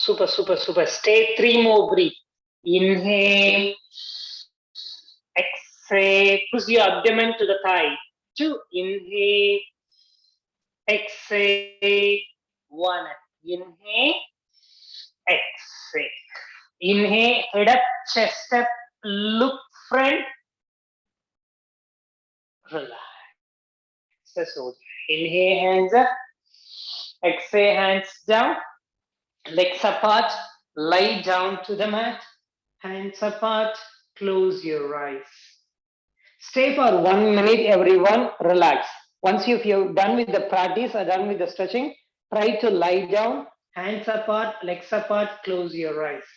A: Super, super, super. Stay 3 more breathe. Inhale. Exhale. Push your abdomen to the thigh. 2. Inhale. Exhale. 1. Inhale. Exhale. Inhale. Head up, chest up. Look front. Relax. Inhale, hands up. Exhale, hands down. Legs apart. Lie down to the mat. Hands apart. Close your eyes. Stay for 1 minute, everyone. Relax. Once you're done with the practice or done with the stretching, try to lie down. Hands apart, legs apart. Close your eyes.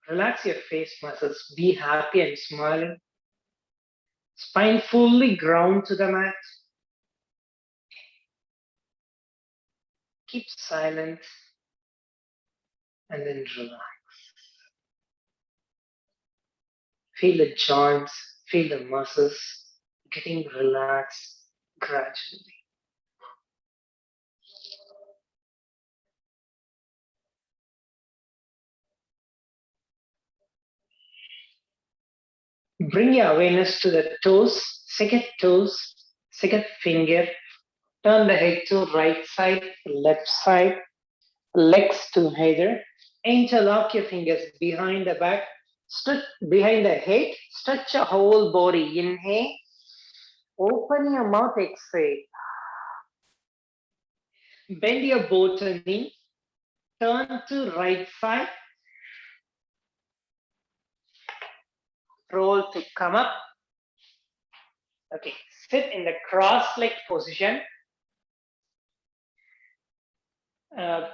A: Relax your face muscles. Be happy and smiling. Spine fully ground to the mat. Keep silent and then relax. Feel the joints, feel the muscles getting relaxed gradually. Bring your awareness to the toes, second finger. Turn the head to right side, left side, legs to either. Interlock your fingers behind the back, stretch behind the head, stretch your whole body. Inhale, open your mouth, exhale. Bend your both knee, turn to right side, roll to come up. Okay, sit in the cross-leg position.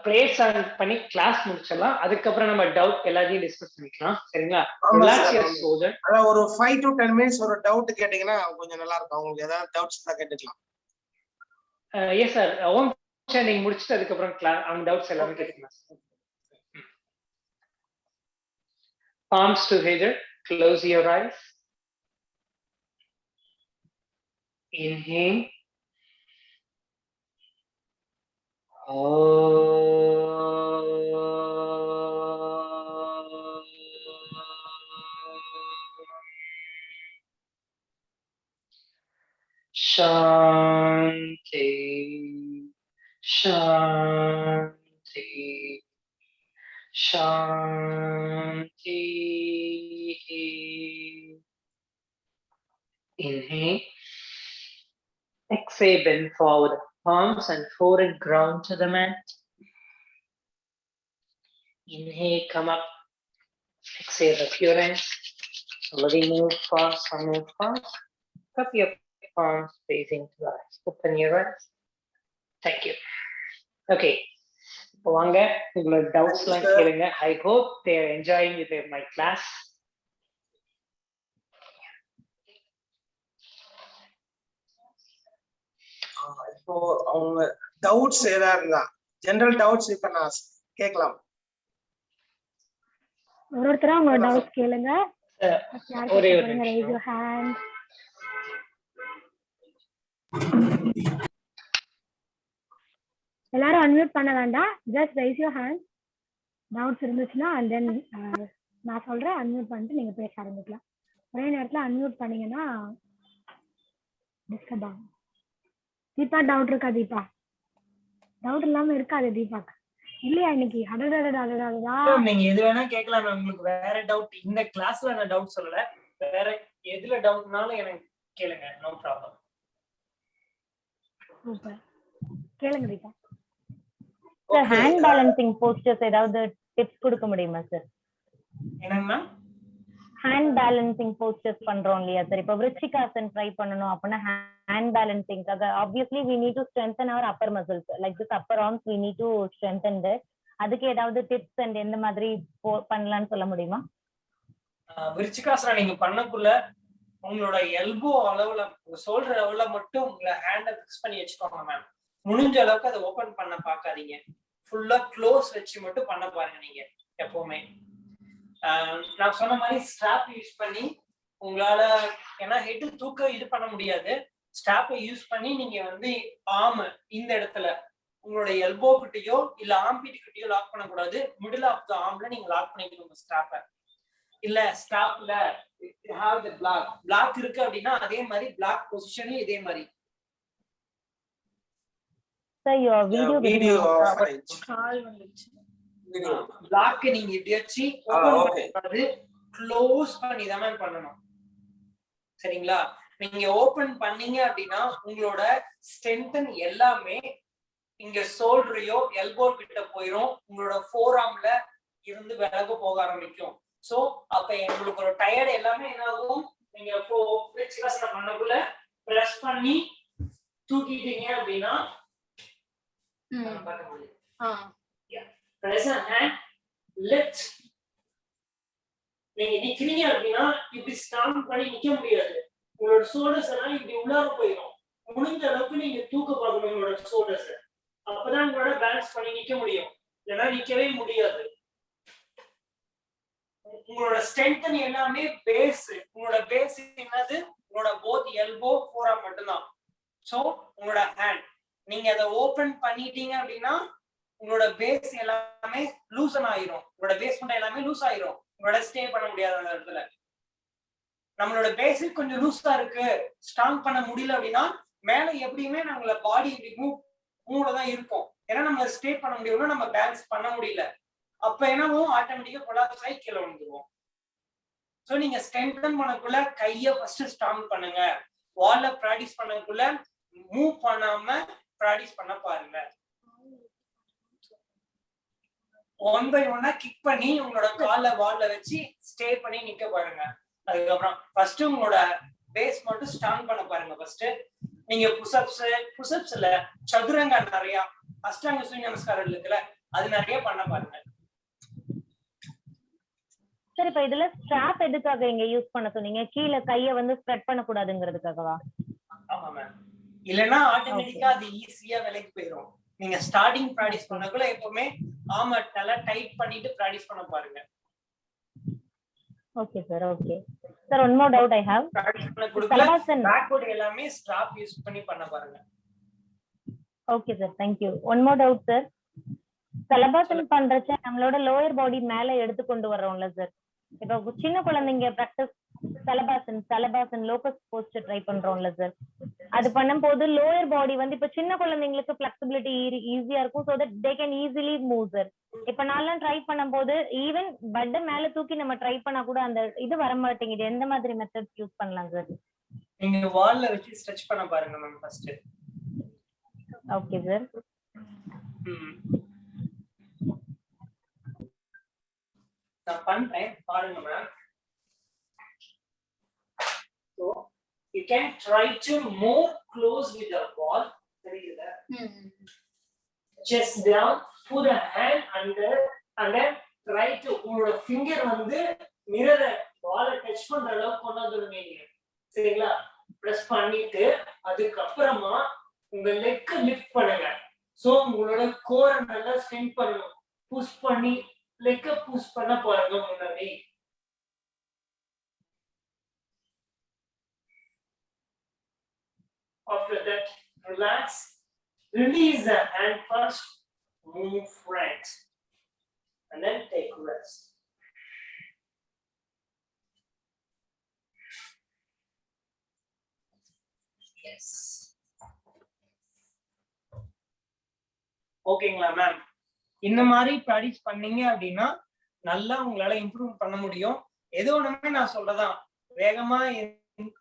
A: Praise பண்ணி class முடிச்சலாம். அதுக்கப்புறம் நம்ம doubt எல்லாத்தையும் discuss பண்ணிக்கலாம். சரிங்களா? Relax your shoulder.
B: அத ஒரு 5 to 10 minutes ஒரு doubt கேட்டீங்கன்னா கொஞ்சம் நல்லா இருக்கும். உங்களுக்கு ஏதாவது டவுட்ஸ் இருந்தா கேட்டுக்கலாம்.
A: Yes sir. ஓன் நீங்க முடிச்சிட்டு அதுக்கப்புறம் அவங்க டவுட்ஸ் எல்லாமே கேட்டுக்கலாம். Palms together. Close your eyes. Inhale. Shanti, Shanti, Shanti. Inhale. Exhale, bend forward. Palms and forehead ground to the mat. Inhale, come up. Exhale, up your hands. Slowly move fast, move fast. Cup your palms facing to the eyes. Open your eyes. Thank you. Okay. வாங்க உங்களோட doubts எல்லாம் கேளுங்க. I hope they are enjoying my class.
B: இப்போ அவங்க doubts ஏதாவது இருந்தா general doubts இப்ப நான் கேட்கலாம்.
G: ஒருத்தரா உங்க டவுட்ஸ் கேளுங்க.
A: ஒரே ஒரு
G: raise your hand. எல்லாரும் அன்மியூட் பண்ண வேண்டாம். just raise your hand. Doubts இருந்துச்சுன்னா and then நான் சொல்றேன் அன்மியூட் பண்ணிட்டு நீங்க பேச ஆரம்பிக்கலாம். ஒரே நேரத்துல அன்மியூட் பண்ணீங்கன்னா டிஸ்டர்ப் ஆகும். தீபா டவுட் இருக்கா? தீபா டவுட் இல்லாம இருக்காது. தீபாக்கு இல்லையா இன்னைக்கு அடடடடா
A: மேம் நீங்க எது வேணா கேட்கலாம் மேம். உங்களுக்கு வேற டவுட் இந்த கிளாஸ்ல நான் டவுட் சொல்லல, வேற எதுல டவுட்னாலும் எனக்கு கேளுங்க, நோ ப்ராப்ளம்.
G: சூப்பர், கேளுங்க Deepa.
E: Sir hand balancing postures ஏதாவது டிப்ஸ் கொடுக்க முடியுமா சார்?
A: என்னங்க மேம்?
E: ஹேண்ட் பேலன்சிங் போஸ்டர்ஸ் பண்றோம் இல்லையா சார், இப்போ விருச்சிகாசன் ட்ரை பண்ணணும் அப்படின்னா ஹேண்ட் பேலன்சிங்காக obviously we need to strengthen our upper muscles like this upper arms we need to strengthen that. அதுக்கு ஏதாவது டிப்ஸ் அண்ட் எந்த மாதிரி பண்ணலாம்னு சொல்ல முடியுமா?
A: விருச்சிகாசனம் நீங்க பண்ணக்குள்ள உங்களோட எல்போ அளவுல, ஷோல்டர் அளவுல மட்டும் உங்களை ஹேண்ட ஃபிக்ஸ் பண்ணி வச்சுக்கோங்க மேம். முடிஞ்ச அளவுக்கு அதை ஓபன் பண்ண பார்க்காதீங்க, ஃபுல்லா க்ளோஸ் வச்சு மட்டும் பண்ண பாருங்க நீங்க எப்பவுமே. நான் சொன்ன மாதிரி ஸ்ட்ராப் யூஸ் பண்ணி உங்களால, ஏன்னா ஹெட் தூக்க இது பண்ண முடியாது, ஸ்ட்ராப்பை யூஸ் பண்ணி நீங்க வந்து ஆர்ம் இந்த இடத்துல உங்களோட எல்போ கிட்டயோ இல்ல ஆம்பீட் கிட்டயோ லாக் பண்ணக்கூடாது, மிடில் ஆஃப் த ஆர்ம்ல நீங்க லாக் பண்ணிக்கணும் ஸ்ட்ராப்பை. இல்ல ஸ்டாப்ல ஹேவ் தி பிளாக் இருக்கு அப்படின்னா அதே மாதிரி பிளாக் பொசிஷன்லயும் இதே மாதிரி.
E: சார் யுவர் வீடியோ
A: கால் வந்துச்சு. பிளாக் நீங்க இப்படி வச்சு ஓபன் பண்ணாது, க்ளோஸ் பண்ணி தான் பண்ணணும். சரிங்களா? நீங்க ஓபன் பண்ணீங்க அப்படின்னா உங்களோட ஸ்ட்ரென்த் எல்லாமே இங்க ஷோல்டரையோ எல்போ கிட்ட போயிடும், உங்களோட ஃபோர் ஆர்ம்ல இருந்து விலக போக ஆரம்பிக்கும். சோ அப்ப உங்களுக்கு ஒரு டயர்ட் எல்லாமே என்ன ஆகும், நீங்க விருச்சிகாசனம் பண்ணக்குள்ள பிரஸ் பண்ணி தூக்கிட்டீங்க அப்படின்னா பார்க்க முடியும். Press a hand, lift. நீங்க நிக்கிறீங்க அப்படின்னா இப்படி ஸ்டாண்ட் பண்ணி நிக்க முடியாது, உங்களோட ஷோல்டர்ஸ் எல்லாம் இப்படி உள்ளார போயிடும். முடிஞ்ச அளவுக்கு நீங்க தூக்க பார்க்கணும் உங்களோட ஷோல்டர்ஸ், அப்பதான் உங்களோட பேலன்ஸ் பண்ணி நிக்க முடியும், இல்லைன்னா நிக்கவே முடியாது. உங்களோட ஸ்ட்ரென்த் எல்லாமே பேஸ், உங்களோட பேஸ் என்னது, உங்களோட போத் எல்போ ஃபோர் ஆர்ம் மட்டும்தான். சோ உங்களோட ஹேண்ட் நீங்க அதை ஓபன் பண்ணிட்டீங்க அப்படின்னா உங்களோட பேஸ் எல்லாமே லூசன் ஆயிரும், உங்களோட பேஸ் பண்ண எல்லாமே லூஸ் ஆயிரும், உங்களோட ஸ்டே பண்ண முடியாத அந்த இடத்துல. நம்மளோட பேசிக் கொஞ்சம் லூஸா இருக்கு, ஸ்ட்ராங் பண்ண முடியல அப்படின்னா மேல எப்படியுமே நம்மளோட பாடி இப்படி மூவ்ல தான் இருக்கும், ஏன்னா நம்ம ஸ்டே பண்ண முடியும்னா நம்ம பேலன்ஸ் பண்ண முடியல, அப்ப என்னவோ ஆட்டோமேட்டிக்கா கொலாப்ஸ் ஆகி கீழே விழுந்துருவோம். சோ நீங்க ஸ்ட்ரென்தன் பண்ணக்குள்ள கைய ஃபர்ஸ்ட் ஸ்ட்ராங் பண்ணுங்க, வால்ல பிராக்டிஸ் பண்ணக்குள்ள மூவ் பண்ணாம பிராக்டிஸ் பண்ண பாருங்க. ஒன் பை ஒன்னா கிக் பண்ணி உங்களோட கால வால்ல வச்சு ஸ்டே பண்ணி நிக்க பாருங்க. அதுக்கப்புறம் ஃபர்ஸ்ட் உங்களோட பேஸ் மட்டும் ஸ்ட்ராங் பண்ண பாருங்க. ஃபர்ஸ்ட் நீங்க புஷ்அப்ஸ் இல்ல சதுரங்க நிறைய அஷ்டாங்க சூரிய நமஸ்காரம் இருக்குல்ல, அது நிறைய பண்ண பாருங்க.
E: சரி, இப்ப இதுல ஸ்ட்ராப் எதுக்காக இங்க யூஸ் பண்ண சொன்னீங்க? கீழே கைய வந்து ஸ்ப்ரெட் பண்ண கூடாதுங்கிறதுக்காகவா?
A: ஆமா மேம், இல்லனா ஆட்டோமேட்டிக்கா அது ஈஸியா விலகி போயிடும். நீங்க ஸ்டார்டிங் பிராக்டிஸ் பண்ணக்குள்ள எப்பவுமே ஆர்ம் நல்லா டைட் பண்ணிட்டு பிராக்டிஸ் பண்ண பாருங்க.
E: Okay sir, okay sir. One more doubt I have.
A: Practice பண்ண கொடுக்கல பேக்வர்ட் எல்லாமே ஸ்ட்ராப் யூஸ் பண்ணி பண்ண பாருங்க.
E: Okay sir, thank you. One more doubt sir. Salabhasana பண்றச்ச நம்மளோட லோயர் பாடி மேல எடுத்து கொண்டு வர்றோம்ல சார், இப்போ சின்ன குழந்தைங்க practice salabhasana locust posture try பண்றோம்ல சார், அது பண்ணும்போது லோயர் பாடி வந்து இப்ப சின்ன குழந்தைங்களுக்கு ஃபிளெக்சிபிலிட்டி ஈஸியா இருக்கும், so that they can easily move sir. இப்ப நான்லாம் ட்ரை பண்ணும்போது ஈவன் பட் மேல தூக்கி நம்ம ட்ரை பண்ணா கூட அந்த இது வர மாட்டேங்குது. எந்த மாதிரி மெத்தட்ஸ் யூஸ் பண்ணலாம் சார்?
A: நீங்க வால்ல வச்சு ஸ்ட்ரெச் பண்ண பாருங்க மேம் ஃபர்ஸ்ட்.
E: Okay sir.
A: நான் பண்றேன் பாருங்க ma'am. So you can try to move close with the wall. தெரியுதா? Just down, put a hand under and then try to உங்களோட finger வந்து மிரரை வாலை டச் பண்ற அளவுக்கு கொண்டு வந்துருவீங்க. சரிங்களா? பிரஸ் பண்ணிட்டு அதுக்கு அப்புறமா உங்க லெக் லிஃப்ட் பண்ணுங்க. சோ உங்களோட கோரை நல்லா ஸ்ட்ரெங்த் பண்ணணும். புஷ் பண்ணி லெக்க புஷ் பண்ண பாருங்க முன்னாடி. After that, relax. Release the hand first. Move right. And then take rest. Yes. ஓகேங்களா மேம்? இந்த மாதிரி ப்ராக்டிஸ் பண்ணீங்க அப்படின்னா நல்லா உங்களால இம்ப்ரூவ் பண்ண முடியும். எது ஒண்ணுமே நான் சொல்றதான், வேகமா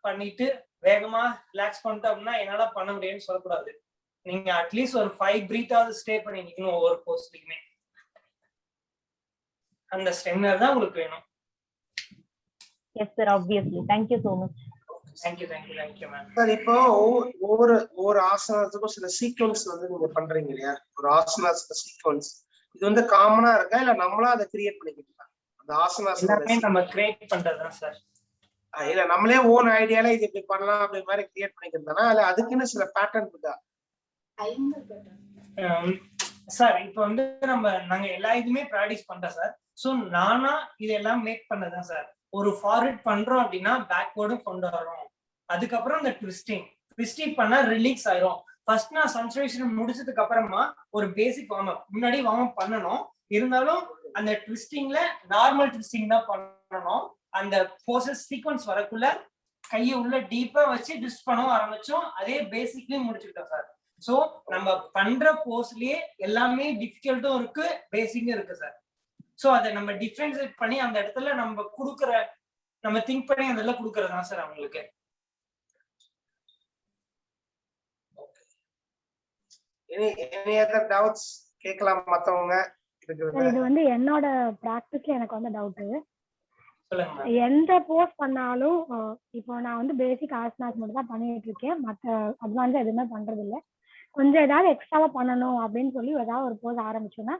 A: பண்ணிட்டு வேகமா ரிலாக்ஸ் பண்ணிட்டு அப்படின்னா என்னால பண்ண முடியும்னு சொல்லக்கூடாது. நீங்க அட்லீஸ்ட் ஒரு 5 பிரீத்தாவது ஸ்டே பண்ணி நிக்கணும் ஒவ்வொரு போஸ்ட்லயுமே. அந்த ஸ்டெமினர் தான் உங்களுக்கு வேணும்.
E: Yes sir, obviously. Thank you so much.
A: Thank you ma'am.
B: Sir இப்போ ஒவ்வொரு ஆசனத்துக்கும் சில சீக்வன்ஸ் வந்து நீங்க பண்றீங்க இல்லையா, ஒரு ஆசனாஸ்க்கு சீக்வன்ஸ் இது வந்து காமனா இருக்கா இல்ல நம்மளா அதை கிரியேட் பண்ணிக்கலாம்? அந்த ஆசனாஸ்
A: எல்லாமே நம்ம கிரியேட் பண்றதுதான் சார்.
B: இல்ல நம்மளே ஓன் ஐடியால இது இப்படி பண்ணலாம் அப்படி மாதிரி கிரியேட் பண்ணிக்கிறதுனா இல்ல அதுக்குன்னு சில பேட்டர்ன் இருக்கா?
A: சார் இப்போ வந்து நாங்க எல்லா இதுமே ப்ராக்டிஸ் பண்றோம் சார். சோ நானா இதெல்லாம் மேக் பண்ணதான் சார். ஒரு ஃபார்வர்ட் பண்றோம் அப்படின்னா பேக்வேர்டும் கொண்டு வரோம். அதுக்கப்புறம் இந்த ட்விஸ்டிங் பண்ணா ரிலீக்ஸ் ஆயிரும். ஃபர்ஸ்ட் நான் சன்சுரேஷன் முடிச்சதுக்கு அப்புறமா ஒரு பேசிக் வார்ம் அப் முன்னாடி வார்ம் அப் பண்ணணும். இருந்தாலும் அந்த ட்விஸ்டிங்ல நார்மல் ட்விஸ்டிங் தான் பண்ணணும். அந்த போசஸ் சீக்வன்ஸ் வரக்குள்ள கையை உள்ள டீப்பா வச்சு ட்விஸ்ட் பண்ண ஆரம்பிச்சோம். அதே பேசிக்லயும் முடிச்சுக்கிட்டோம் சார். சோ நம்ம பண்ற போஸ்லயே எல்லாமே டிஃபிகல்ட்டும் இருக்கு, பேசிக்கும் இருக்கு சார். சோ அதை நம்ம டிஃபரன்ஷியேட் பண்ணி அந்த இடத்துல நம்ம திங்க் பண்ணி அதெல்லாம் கொடுக்கறதா சார் அவங்களுக்கு.
B: any other doubts கேட்கலாம் மத்தவங்க?
G: இது வந்து என்னோட பிராக்டிஸ்ல எனக்கு வந்து டவுட்.
A: சொல்லுங்க.
G: எந்த போஸ்ட் பண்ணாலும் இப்போ நான் வந்து பேசிக் ஆசனாஸ் மட்டும் தான் பண்ணிட்டு இருக்கேன், மற்ற அட்வான்ஸா எதுவுமே பண்றது இல்லை. கொஞ்சம் ஏதாவது எக்ஸ்ட்ராவா பண்ணணும் அப்படின்னு சொல்லி ஏதாவது ஒரு போஸ் ஆரம்பிச்சோம்னா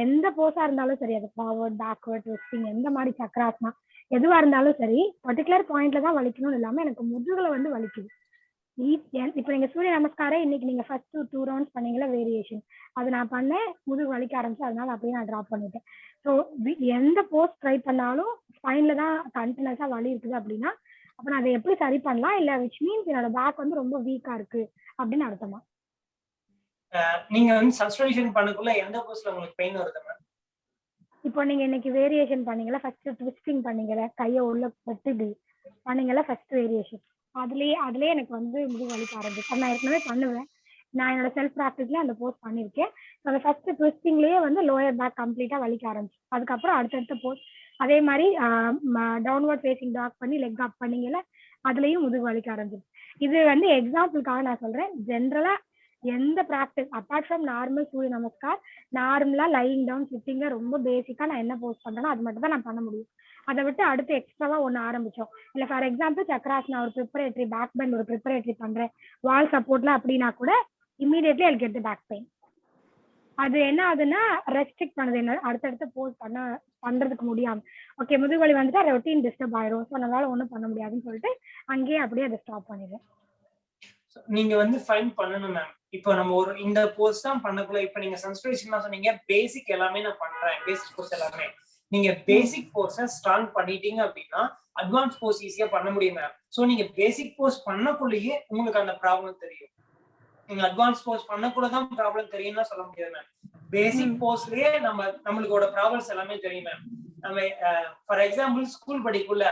G: எந்த போஸா இருந்தாலும் சரி, அது ஃபார்வர்ட் பேக்வர்ட் ட்விஸ்டிங் எந்த மாதிரி சக்கராசனா எதுவா இருந்தாலும் சரி, பர்டிகுலர் பாயிண்ட்ல தான் வலிக்கணும்னு இல்லாம எனக்கு முதுகுல வந்து வலிக்குது. இப்ப நீங்க சூரிய நமஸ்காரம் இன்னைக்கு நீங்க ஃபர்ஸ்ட் 2 ரவுண்ட்ஸ் பண்ணீங்களா வேரியேஷன், அது நான் பண்ணேன், முதுகு வலிக்க ஆரம்பிச்சு, அதனால அப்படியே நான் டிராப் பண்ணிட்டேன். ஸோ எந்த போஸ்ட் ட்ரை பண்ணாலும் ஸ்பைன்ல தான் கண்டினியூஸா வலி இருக்குது அப்படின்னா அப்ப நான் அதை எப்படி சரி பண்ணலாம்? இல்ல விச் மீன்ஸ் என்னோட பேக் வந்து ரொம்ப வீக்கா இருக்கு அப்படின்னு அர்த்தமா?
A: நீங்க வந்து சன்சுரேஷன் பண்ணக்குள்ள எந்த போஸ்ல உங்களுக்கு பெயின் வருது மேம்?
G: இப்போ நீங்க இன்னைக்கு வேரியேஷன் பண்ணீங்களா, ஃபர்ஸ்ட் ட்விஸ்டிங் பண்ணீங்களா, கையை உள்ள பட்டு பண்ணீங்களா ஃபர்ஸ்ட் வேரியேஷன், அதுலயே எனக்கு வந்து முதுகு வலிக்க ஆரம்பிச்சு. நான் ஏற்கனவே பண்ணுவேன், நான் என்னோட செல்ஃப் ப்ராக்டிஸ்ல அந்த போஸ்ட் பண்ணிருக்கேன். அந்த ஃபர்ஸ்ட் ட்விஸ்டிங்லயே வந்து லோயர் பேக் கம்ப்ளீட்டா வலிக்க ஆரம்பிச்சு. அதுக்கப்புறம் அடுத்தடுத்த போஸ்ட் அதே மாதிரி டவுன்வர்ட் ஃபேசிங் டாக் பண்ணி லெக் அப் பண்ணீங்கல்ல, அதுலயும் முதுகு வலிக்க ஆரம்பிச்சு. இது வந்து எக்ஸாம்பிளுக்காக நான் சொல்றேன். ஜென்ரலா எந்த ப்ராக்டிஸ் அப்பார்ட் ஃப்ரம் நார்மல் சூரிய நமஸ்கார், நார்மலா லையிங் டவுன் சிட்டிங்ல ரொம்ப பேசிக்கா நான் என்ன போஸ்ட் பண்றேனோ அது மட்டும் தான் நான் பண்ண முடியும். அதை விட்டு அடுத்து எக்ஸ்ட்ராவா ஒண்ணு ஆரம்பிச்சோம் இல்ல, ஃபார் எக்ஸாம்பிள் சக்கராசனா ஒரு ப்ரிப்பரேட்டரி, பேக் பெண்ட் ஒரு ப்ரிப்பரேட்டரி பண்றேன், வால் சப்போர்ட்ல அப்படின்னா கூட immediately I get the back pain. அது என்ன ஆகுதுன்னா ரெஸ்ட்ரிக்ட் பண்ணுது, என்ன அடுத்தடுத்து போஸ்ட் பண்றதுக்கு முடியாம. ஓகே, முதுகுவலி வந்துட்டா ரொட்டீன் டிஸ்டர்ப் ஆயிரும், ஸோ நம்மளால ஒன்றும் பண்ண முடியாதுன்னு சொல்லிட்டு அங்கேயே அப்படியே அதை ஸ்டாப் பண்ணிடுறேன்.
A: நீங்க வந்து ஃபைன் பண்ணணும் மேம். இப்போ நம்ம ஒரு இந்த போஸ்ட் தான் பண்ணக்குள்ள, இப்போ நீங்க சன்ஸ்கிரிப்ஷன் சொன்னீங்க, பேசிக் எல்லாமே நான் பண்றேன், பேசிக் கோர்ஸ் எல்லாமே. நீங்க பேசிக் கோர்ஸை ஸ்ட்ராங் பண்ணிட்டீங்க அப்படின்னா அட்வான்ஸ் கோர்ஸ் ஈஸியா பண்ண முடியும் மேம். ஸோ நீங்க பேசிக் கோர்ஸ் பண்ணக்குள்ளேயே உங்களுக்கு அந்த ப்ராப்ளம் தெரியும். நீங்க அட்வான்ஸ் கோர்ஸ் பண்ணக்குள்ளதான் ப்ராப்ளம் தெரியும்னா சொல்ல முடியாது மேம். பேசிக் கோர்ஸ்லயே நம்மளுக்கோட ப்ராப்ளம்ஸ் எல்லாமே தெரியும் மேம். நம்ம ஃபார் எக்ஸாம்பிள் ஸ்கூல் படிக்குள்ள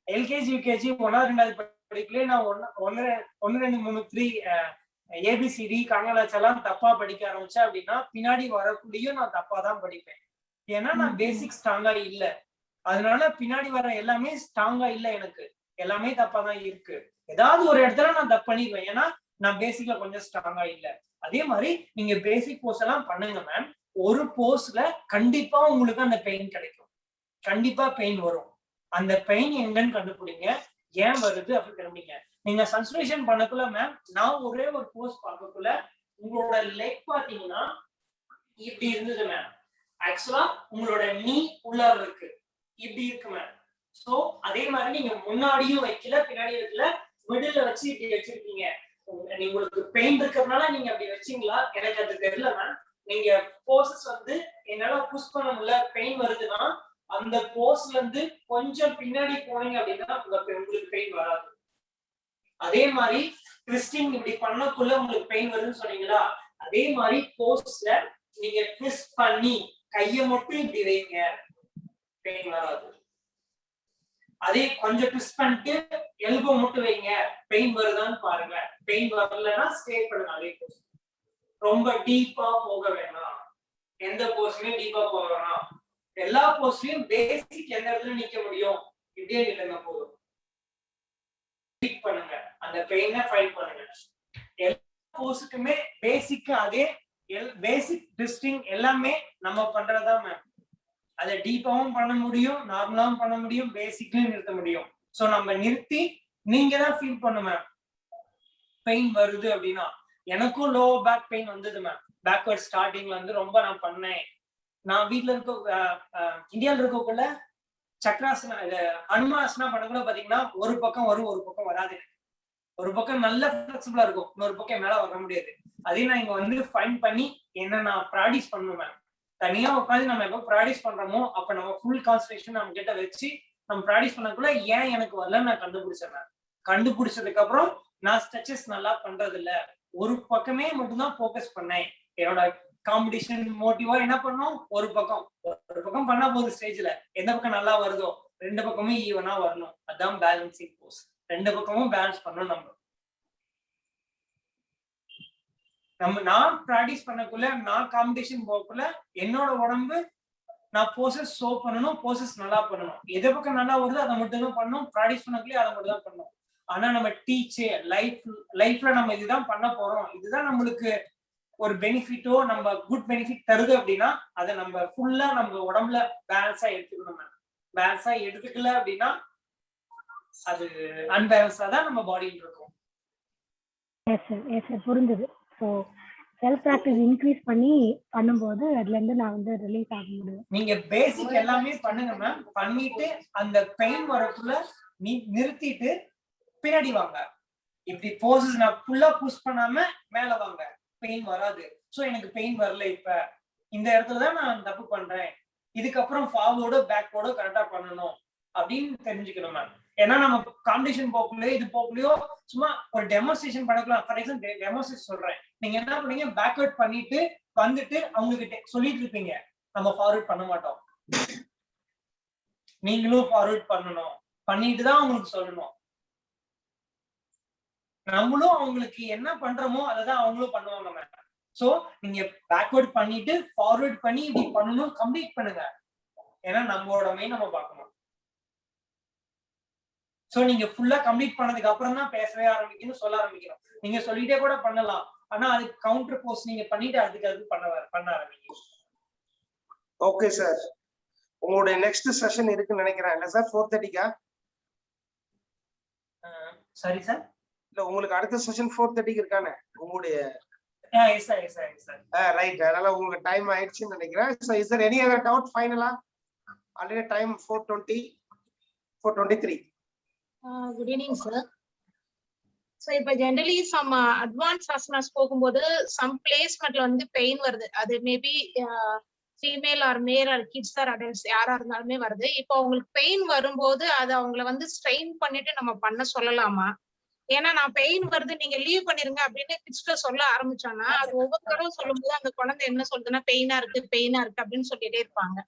A: எல்கேஜி யூகேஜி 1வது 2வது படிக்கலே நான் 1 2 3 3 ஏபிசிடி கங்கலாச்செல்லாம் தப்பா படிக்க ஆரம்பிச்சேன் அப்படின்னா பின்னாடி வரக்குள்ளேயும் நான் தப்பா தான் படிப்பேன். ஏன்னா நான் பேசிக் ஸ்ட்ராங்கா இல்ல, அதனால பின்னாடி வர எல்லாமே ஸ்ட்ராங்கா இல்ல, எனக்கு எல்லாமே தப்பா தான் இருக்கு. ஏதாவது ஒரு இடத்துல நான் தப்பு பண்ணிடுவேன், ஏன்னா நான் பேசிக்ல கொஞ்சம் ஸ்ட்ராங்கா இல்ல. அதே மாதிரி நீங்க பேசிக் போஸ் எல்லாம் பண்ணுங்க மேம். ஒரு போஸ்ல கண்டிப்பா உங்களுக்கு அந்த பெயின் கிடைக்கும், கண்டிப்பா பெயின் வரும். அந்த பெயின் எங்கன்னு கண்டுபிடிங்க, ஏன் வருது அப்படி கிளம்பிங்க. நீங்க சன்சுரேஷன் பண்ணக்குள்ள மேம், நான் ஒரே ஒரு போஸ்ட் பார்க்கக்குள்ள உங்களோட லெக் பாத்தீங்கன்னா இப்படி இருந்தது மேம். ஆக்சுவலா உங்களோட நீ உள்ளார இருக்கு, இப்படி இருக்கு மேம். சோ அதே மாதிரி நீங்க முன்னாடியும் வைக்கல, பின்னாடி வைக்கல, மிடில் வச்சு இப்படி வச்சிருக்கீங்க. உங்களுக்கு பெயின் இருக்கிறதுனால நீங்க அப்படி வச்சீங்களா எனக்கு அது தெரியல மேம். நீங்க போசஸ் வந்து என்னால புஷ் பண்ண முடியல, பெயின் வருதுன்னா அந்த போஸ்ல இருந்து கொஞ்சம் பின்னாடி போனீங்க அப்படின்னா உங்களுக்கு பெயின் வராது. அதே மாதிரி ட்விஸ்டிங் இப்படி பண்ணக்குள்ள உங்களுக்கு பெயின் வருதுன்னு சொன்னீங்களா, அதே மாதிரி போஸ்ல நீங்க ட்விஸ்ட் பண்ணி கையை மட்டும் இப்படி வைங்க, பெயின் வராது. அதே கொஞ்சம் ட்விஸ்ட் பண்ணிட்டு எல்போ மட்டும் வைங்க, பெயின் வருதான்னு பாருங்க. பெயின் வரலன்னா ஸ்டே பண்ணுங்க அதே போஸ்ட், ரொம்ப டீப்பா போக வேண்டாம். எந்த போஸ்ட்லயும் டீப்பா போகலாம். எல்லா போஸ்ட்லயும் பேசிக் எந்த இடத்துல நிக்க முடியும் இப்படியே நில்லுங்க போதும். கிளிக் பண்ணுங்க, அந்த பெயினை ஃபைல் பண்ணுங்க. எல்லா போஸ்டுக்குமே பேசிக் அதே பேசிக் ட்விஸ்டிங் எல்லாமே நம்ம பண்றதா மேம். அதை டீப்பாவும் பண்ண முடியும், நார்மலாவும் பண்ண முடியும், பேசிக்லயும் நிறுத்த முடியும். சோ நம்ம நிறுத்தி நீங்க தான் ஃபீல் பண்ணு மேம். பெயின் வருது அப்படின்னா எனக்கும் லோ பேக் பெயின் வந்தது மேம். பேக்வர்ட் ஸ்டார்டிங்ல வந்து ரொம்ப நான் பண்ணேன். நான் வீட்டுல இருக்க இந்தியாவில் இருக்கக்குள்ள சக்கராசனா அனுமாசனா பண்ணக்குள்ள பாத்தீங்கன்னா ஒரு பக்கம் வரும், ஒரு பக்கம் வராது. ஒரு பக்கம் நல்ல ஃபிளெக்சிபிளா இருக்கும், இன்னொரு பக்கம் மேல வர முடியாது. அதே நான் இங்க வந்து ஃபைன் பண்ணி என்ன நான் ப்ராக்டிஸ் பண்ணுவேன் மேம். தனியா உட்காந்து நம்ம எப்போ ப்ராக்டிஸ் பண்றோமோ அப்ப நம்ம ஃபுல் கான்சன்ட்ரேஷன் நம்ம கிட்ட வச்சு நம்ம ப்ராக்டிஸ் பண்ணக்குள்ள ஏன் எனக்கு வரல நான் கண்டுபிடிச்சேன் மேம். கண்டுபிடிச்சதுக்கு அப்புறம் நான் ஸ்ட்ரெச்சஸ் நல்லா பண்றது இல்ல, ஒரு பக்கமே மட்டும்தான் ஃபோக்கஸ் பண்ணேன். என்னோட காம்படிஷன் மோட்டிவா என்ன பண்ணோம், ஒரு பக்கம் பண்ணா போதும். ஸ்டேஜ்ல எந்த பக்கம் நல்லா வருதோ ரெண்டு பக்கமும் ஈவனா வரணும். அதான் பேலன்சிங் போஸ். ரெண்டு பக்கமும் பேலன்ஸ் பண்ணணும். நான் ப்ராக்டிஸ் பண்ணக்குள்ள, நான் காம்படிஷன் போகக்குள்ள என்னோட உடம்பு நான் போசஸ் ஷோ பண்ணணும், போசஸ் நல்லா பண்ணணும். எது பக்கம் நல்லா வருதோ அதை மட்டும் தான் பண்ணணும். ப்ராக்டிஸ் பண்ணக்குள்ளே அதை மட்டும் தான் பண்ணணும். ஆனா நம்ம டீச் லைஃப்ல நம்ம இதுதான் பண்ண போறோம், இதுதான் நம்மளுக்கு ஒரு பெனிஃபிட்டோ நம்ம குட் பெனிஃபிட் தருது அப்படின்னா அதை நம்ம ஃபுல்லா நம்ம உடம்புல பேலன்ஸா எடுத்துக்கணும். பேலன்ஸா எடுத்துக்கல அப்படின்னா அது அன்பேலன்ஸா தான் நம்ம பாடியில் இருக்கும்.
G: புரிஞ்சது. ஸோ செல்ஃப் ப்ராக்டிஸ் இன்க்ரீஸ் பண்ணி பண்ணும்போது அதுல இருந்து நான் வந்து ரிலீஸ் ஆக முடியும்.
A: நீங்க பேசிக் எல்லாமே பண்ணுங்க மேம். பண்ணிட்டு அந்த பெயின் வரக்குள்ள நிறுத்திட்டு பின்னாடி வாங்க. இப்படி போசஸ் நான் ஃபுல்லா புஷ் பண்ணாம மேல வாங்க, பெயின் வராது. சோ எனக்கு பெயின் வரல, இப்ப இந்த இடத்துலதான் நான் தப்பு பண்றேன், இதுக்கப்புறம் ஃபார்வர்டோ பேக்வர்டோ கரெக்டா பண்ணணும் அப்படின்னு தெரிஞ்சுக்கணும் மேம். ஏன்னா நம்ம காம்படிஷன் போக்குள்ளயோ இது போக்குள்ளயோ சும்மா ஒரு டெமோன்ஸ்ட்ரேஷன் பண்ணலாம். ஃபார் எக்ஸாம்பிள் டெமோன்ஸ்ட்ரேஷன் சொல்றேன், நீங்க என்ன பண்ணீங்க, பேக்வர்ட் பண்ணிட்டு வந்துட்டு அவங்களுக்கு சொல்லிட்டு இருப்பீங்க, நம்ம ஃபார்வர்ட் பண்ண மாட்டோம். நீங்களும் ஃபார்வர்ட் பண்ணணும், பண்ணிட்டு தான் அவங்களுக்கு சொல்லணும். நம்மளும் அவங்களுக்கு என்ன பண்றோமோ அதான் அவங்களும் பண்ணுவாங்க மேம். சோ நீங்க பேக்வர்ட் பண்ணிட்டு ஃபார்வர்ட் பண்ணி இப்படி பண்ணணும், கம்ப்ளீட் பண்ணுங்க. ஏன்னா நம்மளோட மெயின் நம்ம பார்க்கணும். சோ நீங்க ஃபுல்லா கம்ப்ளீட் பண்ணதுக்கு அப்புறம் தான் பேசவே ஆரம்பிக்கணும், சொல்ல ஆரம்பிக்கணும். நீங்க சொல்லிட்டே கூட பண்ணலாம், ஆனா அதுக்கு கவுண்டர் போஸ்ட் நீங்க பண்ணிட்டு அதுக்கு பண்ண ஆரம்பிக்கணும்.
B: ஓகே சார், உங்களுடைய நெக்ஸ்ட் செஷன் இருக்குன்னு நினைக்கிறேன் இல்ல சார்? 4:30க்கா?
A: சரி சார்,
B: இல்ல உங்களுக்கு அடுத்த செஷன் 4:30க்கு இருக்கானே உங்களுடைய? ரைட், அதனால உங்களுக்கு டைம் ஆயிடுச்சுன்னு நினைக்கிறேன். So is there any other doubt finally? Already time 4:20, 4:23.
J: Good evening sir. So இப்ப ஜெனரலி சம் அட்வான்ஸ் ஆசனாஸ் போகும்போது சம் பிளேஸ்மெண்ட்ல வந்து பெயின் வருது. அது maybe female or male or kids or adults யாரா இருந்தாலுமே வருது. இப்போ அவங்களுக்கு பெயின் வரும்போது அது அவங்கள வந்து ஸ்ட்ரெயின் பண்ணிட்டு நம்ம பண்ண சொல்லலாமா? ஏன்னா நான் பெயின் வருது நீங்க லீவ் பண்ணிருங்க அப்படின்னு கிட்ஸ்ட சொல்ல ஆரம்பிச்சோம்னா அது ஒவ்வொரு தடவை சொல்லும் போது அந்த குழந்தை என்ன சொல்றதுன்னா பெயினா இருக்கு அப்படின்னு சொல்லிட்டே இருப்பாங்க.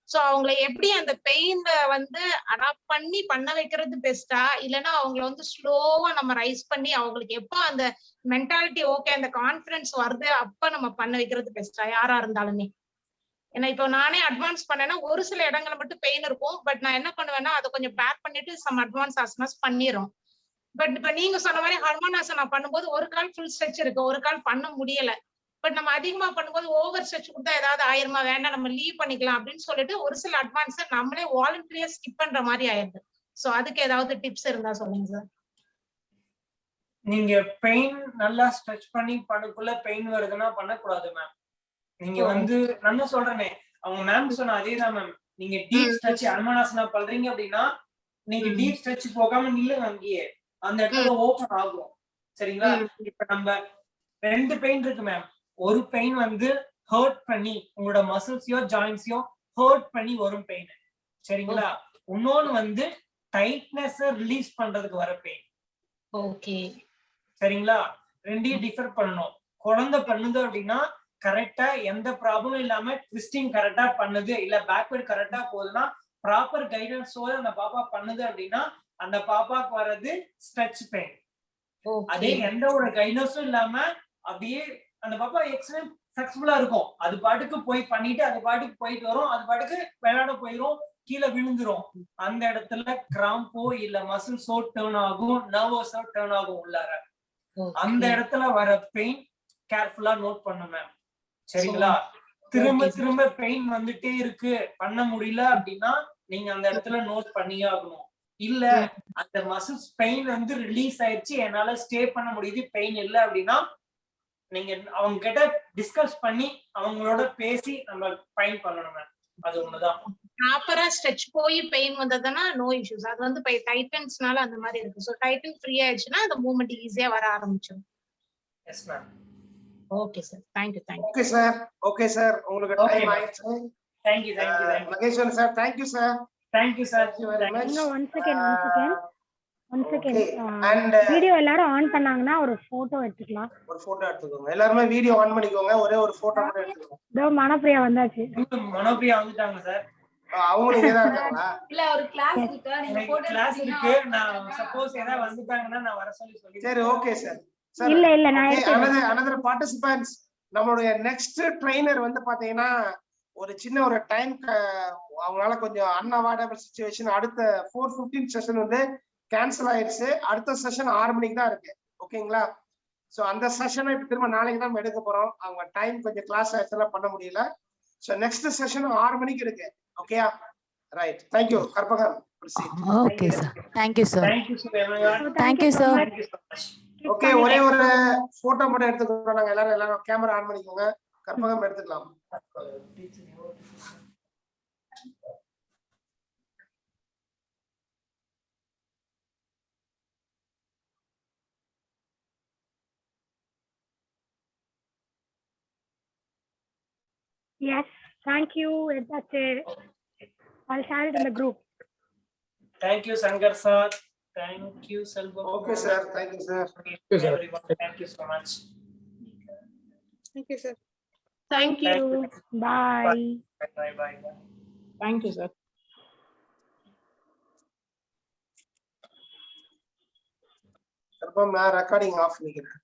J: சோ அவங்களை எப்படி அந்த பெயின்ல வந்து அடாப்ட் பண்ணி பண்ண வைக்கிறது பெஸ்டா, இல்லைன்னா அவங்களை வந்து ஸ்லோவா நம்ம ரைஸ் பண்ணி அவங்களுக்கு எப்போ அந்த மென்டாலிட்டி ஓகே அந்த கான்பிடன்ஸ் வருது அப்ப நம்ம பண்ண வைக்கிறது பெஸ்டா யாரா இருந்தாலுமே? ஏன்னா இப்போ நானே அட்வான்ஸ் பண்ணேன்னா ஒரு சில இடங்களை மட்டும் பெயின் இருக்கும், பட் நான் என்ன பண்ணுவேன்னா அதை கொஞ்சம் பேக் பண்ணிட்டு சம் அட்வான்ஸ் ஆசனாஸ் பண்ணிரும். பட் இப்ப நீங்க சொன்ன மாதிரி ஹர்மோனாசனா பண்ணும்போது ஒரு கால் ஃபுல் ஸ்ட்ரெச் இருக்கு, ஒரு கால் பண்ண முடியல. பட் நம்ம அதிகமா பண்ணும்போது ஓவர் ஸ்ட்ரெச் கொடுத்தா ஏதாவது ஆயிருமா, வேண்டாம் நம்ம லீவ் பண்ணிக்கலாம் அப்படின்னு சொல்லிட்டு ஒரு சில அட்வான்ஸ் நம்மளே வாலண்டரியா ஸ்கிப் பண்ற மாதிரி ஆயிடுது. சோ அதுக்கு ஏதாவது டிப்ஸ் இருந்தா சொல்லுங்க சார்.
A: நீங்க பெயின் நல்லா ஸ்ட்ரெச் பண்ணி பண்ணக்குள்ள பெயின் வருதுன்னா பண்ணக்கூடாது மேம். நீங்க வந்து நல்லா சொல்றேனே, அவங்க மேம் சொன்ன அதேதான் மேம். நீங்க டீப் ஸ்ட்ரெச் ஹர்மோனாசனா பண்றீங்க அப்படின்னா நீங்க டீப் ஸ்ட்ரெச் போகாம நில்லுங்க, அங்கேயே அந்த இடத்துல ஓபன் ஆகும். சரிங்களா? இப்ப நம்ம ரெண்டு பெயின் இருக்கு மேம். ஒரு பெயின் வந்து ஹர்ட் பண்ணி உங்களோட மசில்ஸையோ ஜாயின்ஸையோ ஹர்ட் பண்ணி வரும் பெயின். சரிங்களா? இன்னொன்னு வந்து டைட்னஸ் ரிலீஸ் பண்றதுக்கு வர பெயின்.
J: ஓகே,
A: சரிங்களா? ரெண்டையும் டிஃபர் பண்ணணும். குழந்தை பண்ணுது அப்படின்னா கரெக்டா எந்த ப்ராப்ளமும் இல்லாம ட்விஸ்டிங் கரெக்டா பண்ணுது, இல்ல பேக்வர்ட் கரெக்டா போகுதுன்னா ப்ராப்பர் கைடன்ஸோட அந்த பாப்பா பண்ணுது அப்படின்னா அந்த பாப்பாக்கு வர்றது ஸ்ட்ரெச் பெயின். அதே எந்த ஒரு கைடன்ஸும் இல்லாம அப்படியே அந்த பாப்பா எக்ஸலன்ட்
K: சக்சஸ்ஃபுல்லா இருக்கும். அது பாட்டுக்கு போய் பண்ணிட்டு அது பாட்டுக்கு போயிட்டு வரும், அது பாட்டுக்கு விளையாட போயிரும், கீழே விழுந்துரும். அந்த இடத்துல கிராம்போ இல்ல மசில்ஸோ டர்ன் ஆகும், நர்வஸோ டர்ன் ஆகும் உள்ளார. அந்த இடத்துல வர பெயின் கேர்ஃபுல்லா நோட் பண்ணும் மேம். சரிங்களா? திரும்ப திரும்ப பெயின் வந்துட்டே இருக்கு, பண்ண முடியல அப்படின்னா நீங்க அந்த இடத்துல நோட் பண்ணியே ஆகணும். இல்ல அந்த மசில்ஸ் பெயின் வந்து ரிலீஸ் ஆயிடுச்சு, என்னால ஸ்டே பண்ண முடியுது, பெயின் இல்ல அப்படின்னா நீங்க அவங்க கிட்ட டிஸ்கஸ் பண்ணி அவங்களோட பேசி நம்ம ஃபைன் பண்ணணும் மேம். அது ஒண்ணுதான்.
J: ப்ராப்பரா ஸ்ட்ரெச் போய் பெயின் வந்ததுன்னா நோ இஷ்யூஸ். அது வந்து டைட்டன்ஸ்னால அந்த மாதிரி இருக்கு. சோ டைட்டன் ஃப்ரீ ஆயிடுச்சுன்னா அந்த மூவ்மெண்ட் ஈஸியா வர ஆரம்பிச்சிடும்.
K: Yes ma'am.
J: Okay sir, thank you thank you.
B: Okay sir, okay sir, உங்களுக்கு டைம் ஆயிடுச்சு.
K: Thank you thank you thank you
B: Maheswaran sir, thank you sir.
K: Thank you sir.
G: One second
B: And
G: video எல்லாரும் ஆன் பண்ணாங்கன்னா ஒரு போட்டோ எடுத்துக்கலாம்.
B: ஒரு போட்டோ எடுத்துக்கோங்க. எல்லாரும் வீடியோ ஆன் பண்ணிக்கோங்க. ஒரே ஒரு போட்டோ மட்டும் எடுத்துக்கோங்க.
G: இதோ மனோபிரியா வந்தாச்சு.
K: மனோபிரியா வந்துட்டாங்க சார்.
B: அவங்க இங்க தான் இருக்காங்களா?
L: இல்ல ஒரு கிளாஸ் இருக்கு, நீங்க போட்டோ
K: கிளாஸ் இருக்கு. நான் சப்போஸ் ஏதாவது வந்துட்டாங்கன்னா நான் வர சொல்லி.
B: சரி, ஓகே சார்.
G: இல்ல நான்
B: another participants, நம்மளுடைய நெக்ஸ்ட் ட்ரெய்னர் வந்து பாத்தீங்கன்னா ஒரு சின்ன ஒரு டைம் அவங்களால கொஞ்சம் அன்அவாய்டபிள் சிச்சுவேஷன், அடுத்த 4:15 செஷன் வந்து கேன்சல் ஆயிடுச்சு. அடுத்த செஷன் 6 மணிக்கு தான் இருக்கு. ஓகேங்களா? சோ அந்த செஷனை திரும்ப நாளைக்கு தான் எடுக்க போறோம். அவங்க டைம் கொஞ்சம் கிளாஸ் ஆக்சுவலா பண்ண முடியல. சோ நெக்ஸ்ட் செஷன் 6 மணிக்கு இருக்கு. ஓகேயா? Right. Thank you. Karpagam.
D: Okay sir. Thank you sir.
K: Thank you sir everyone.
D: Thank you sir.
K: Thank you so much.
B: Okay, ஒரே ஒரு போட்டோ மட்டும் எடுத்துக்கோங்க. நாங்க எல்லாரும் கேமரா ஆன் பண்ணிக்கோங்க. கற்பகம் எடுத்துக்கலாம்.
G: Yes, thank you. That's it. I'll share it in the group.
K: Thank you Sankar sir. Thank you Selvam.
B: Okay sir, thank you sir.
K: Everyone, thank you so much.
C: Thank you, sir.
J: Thank you.
G: Bye.
K: Bye.
J: Thank you, sir.
B: Karpagam, நான் recording of பண்ணிக்கிறேன்.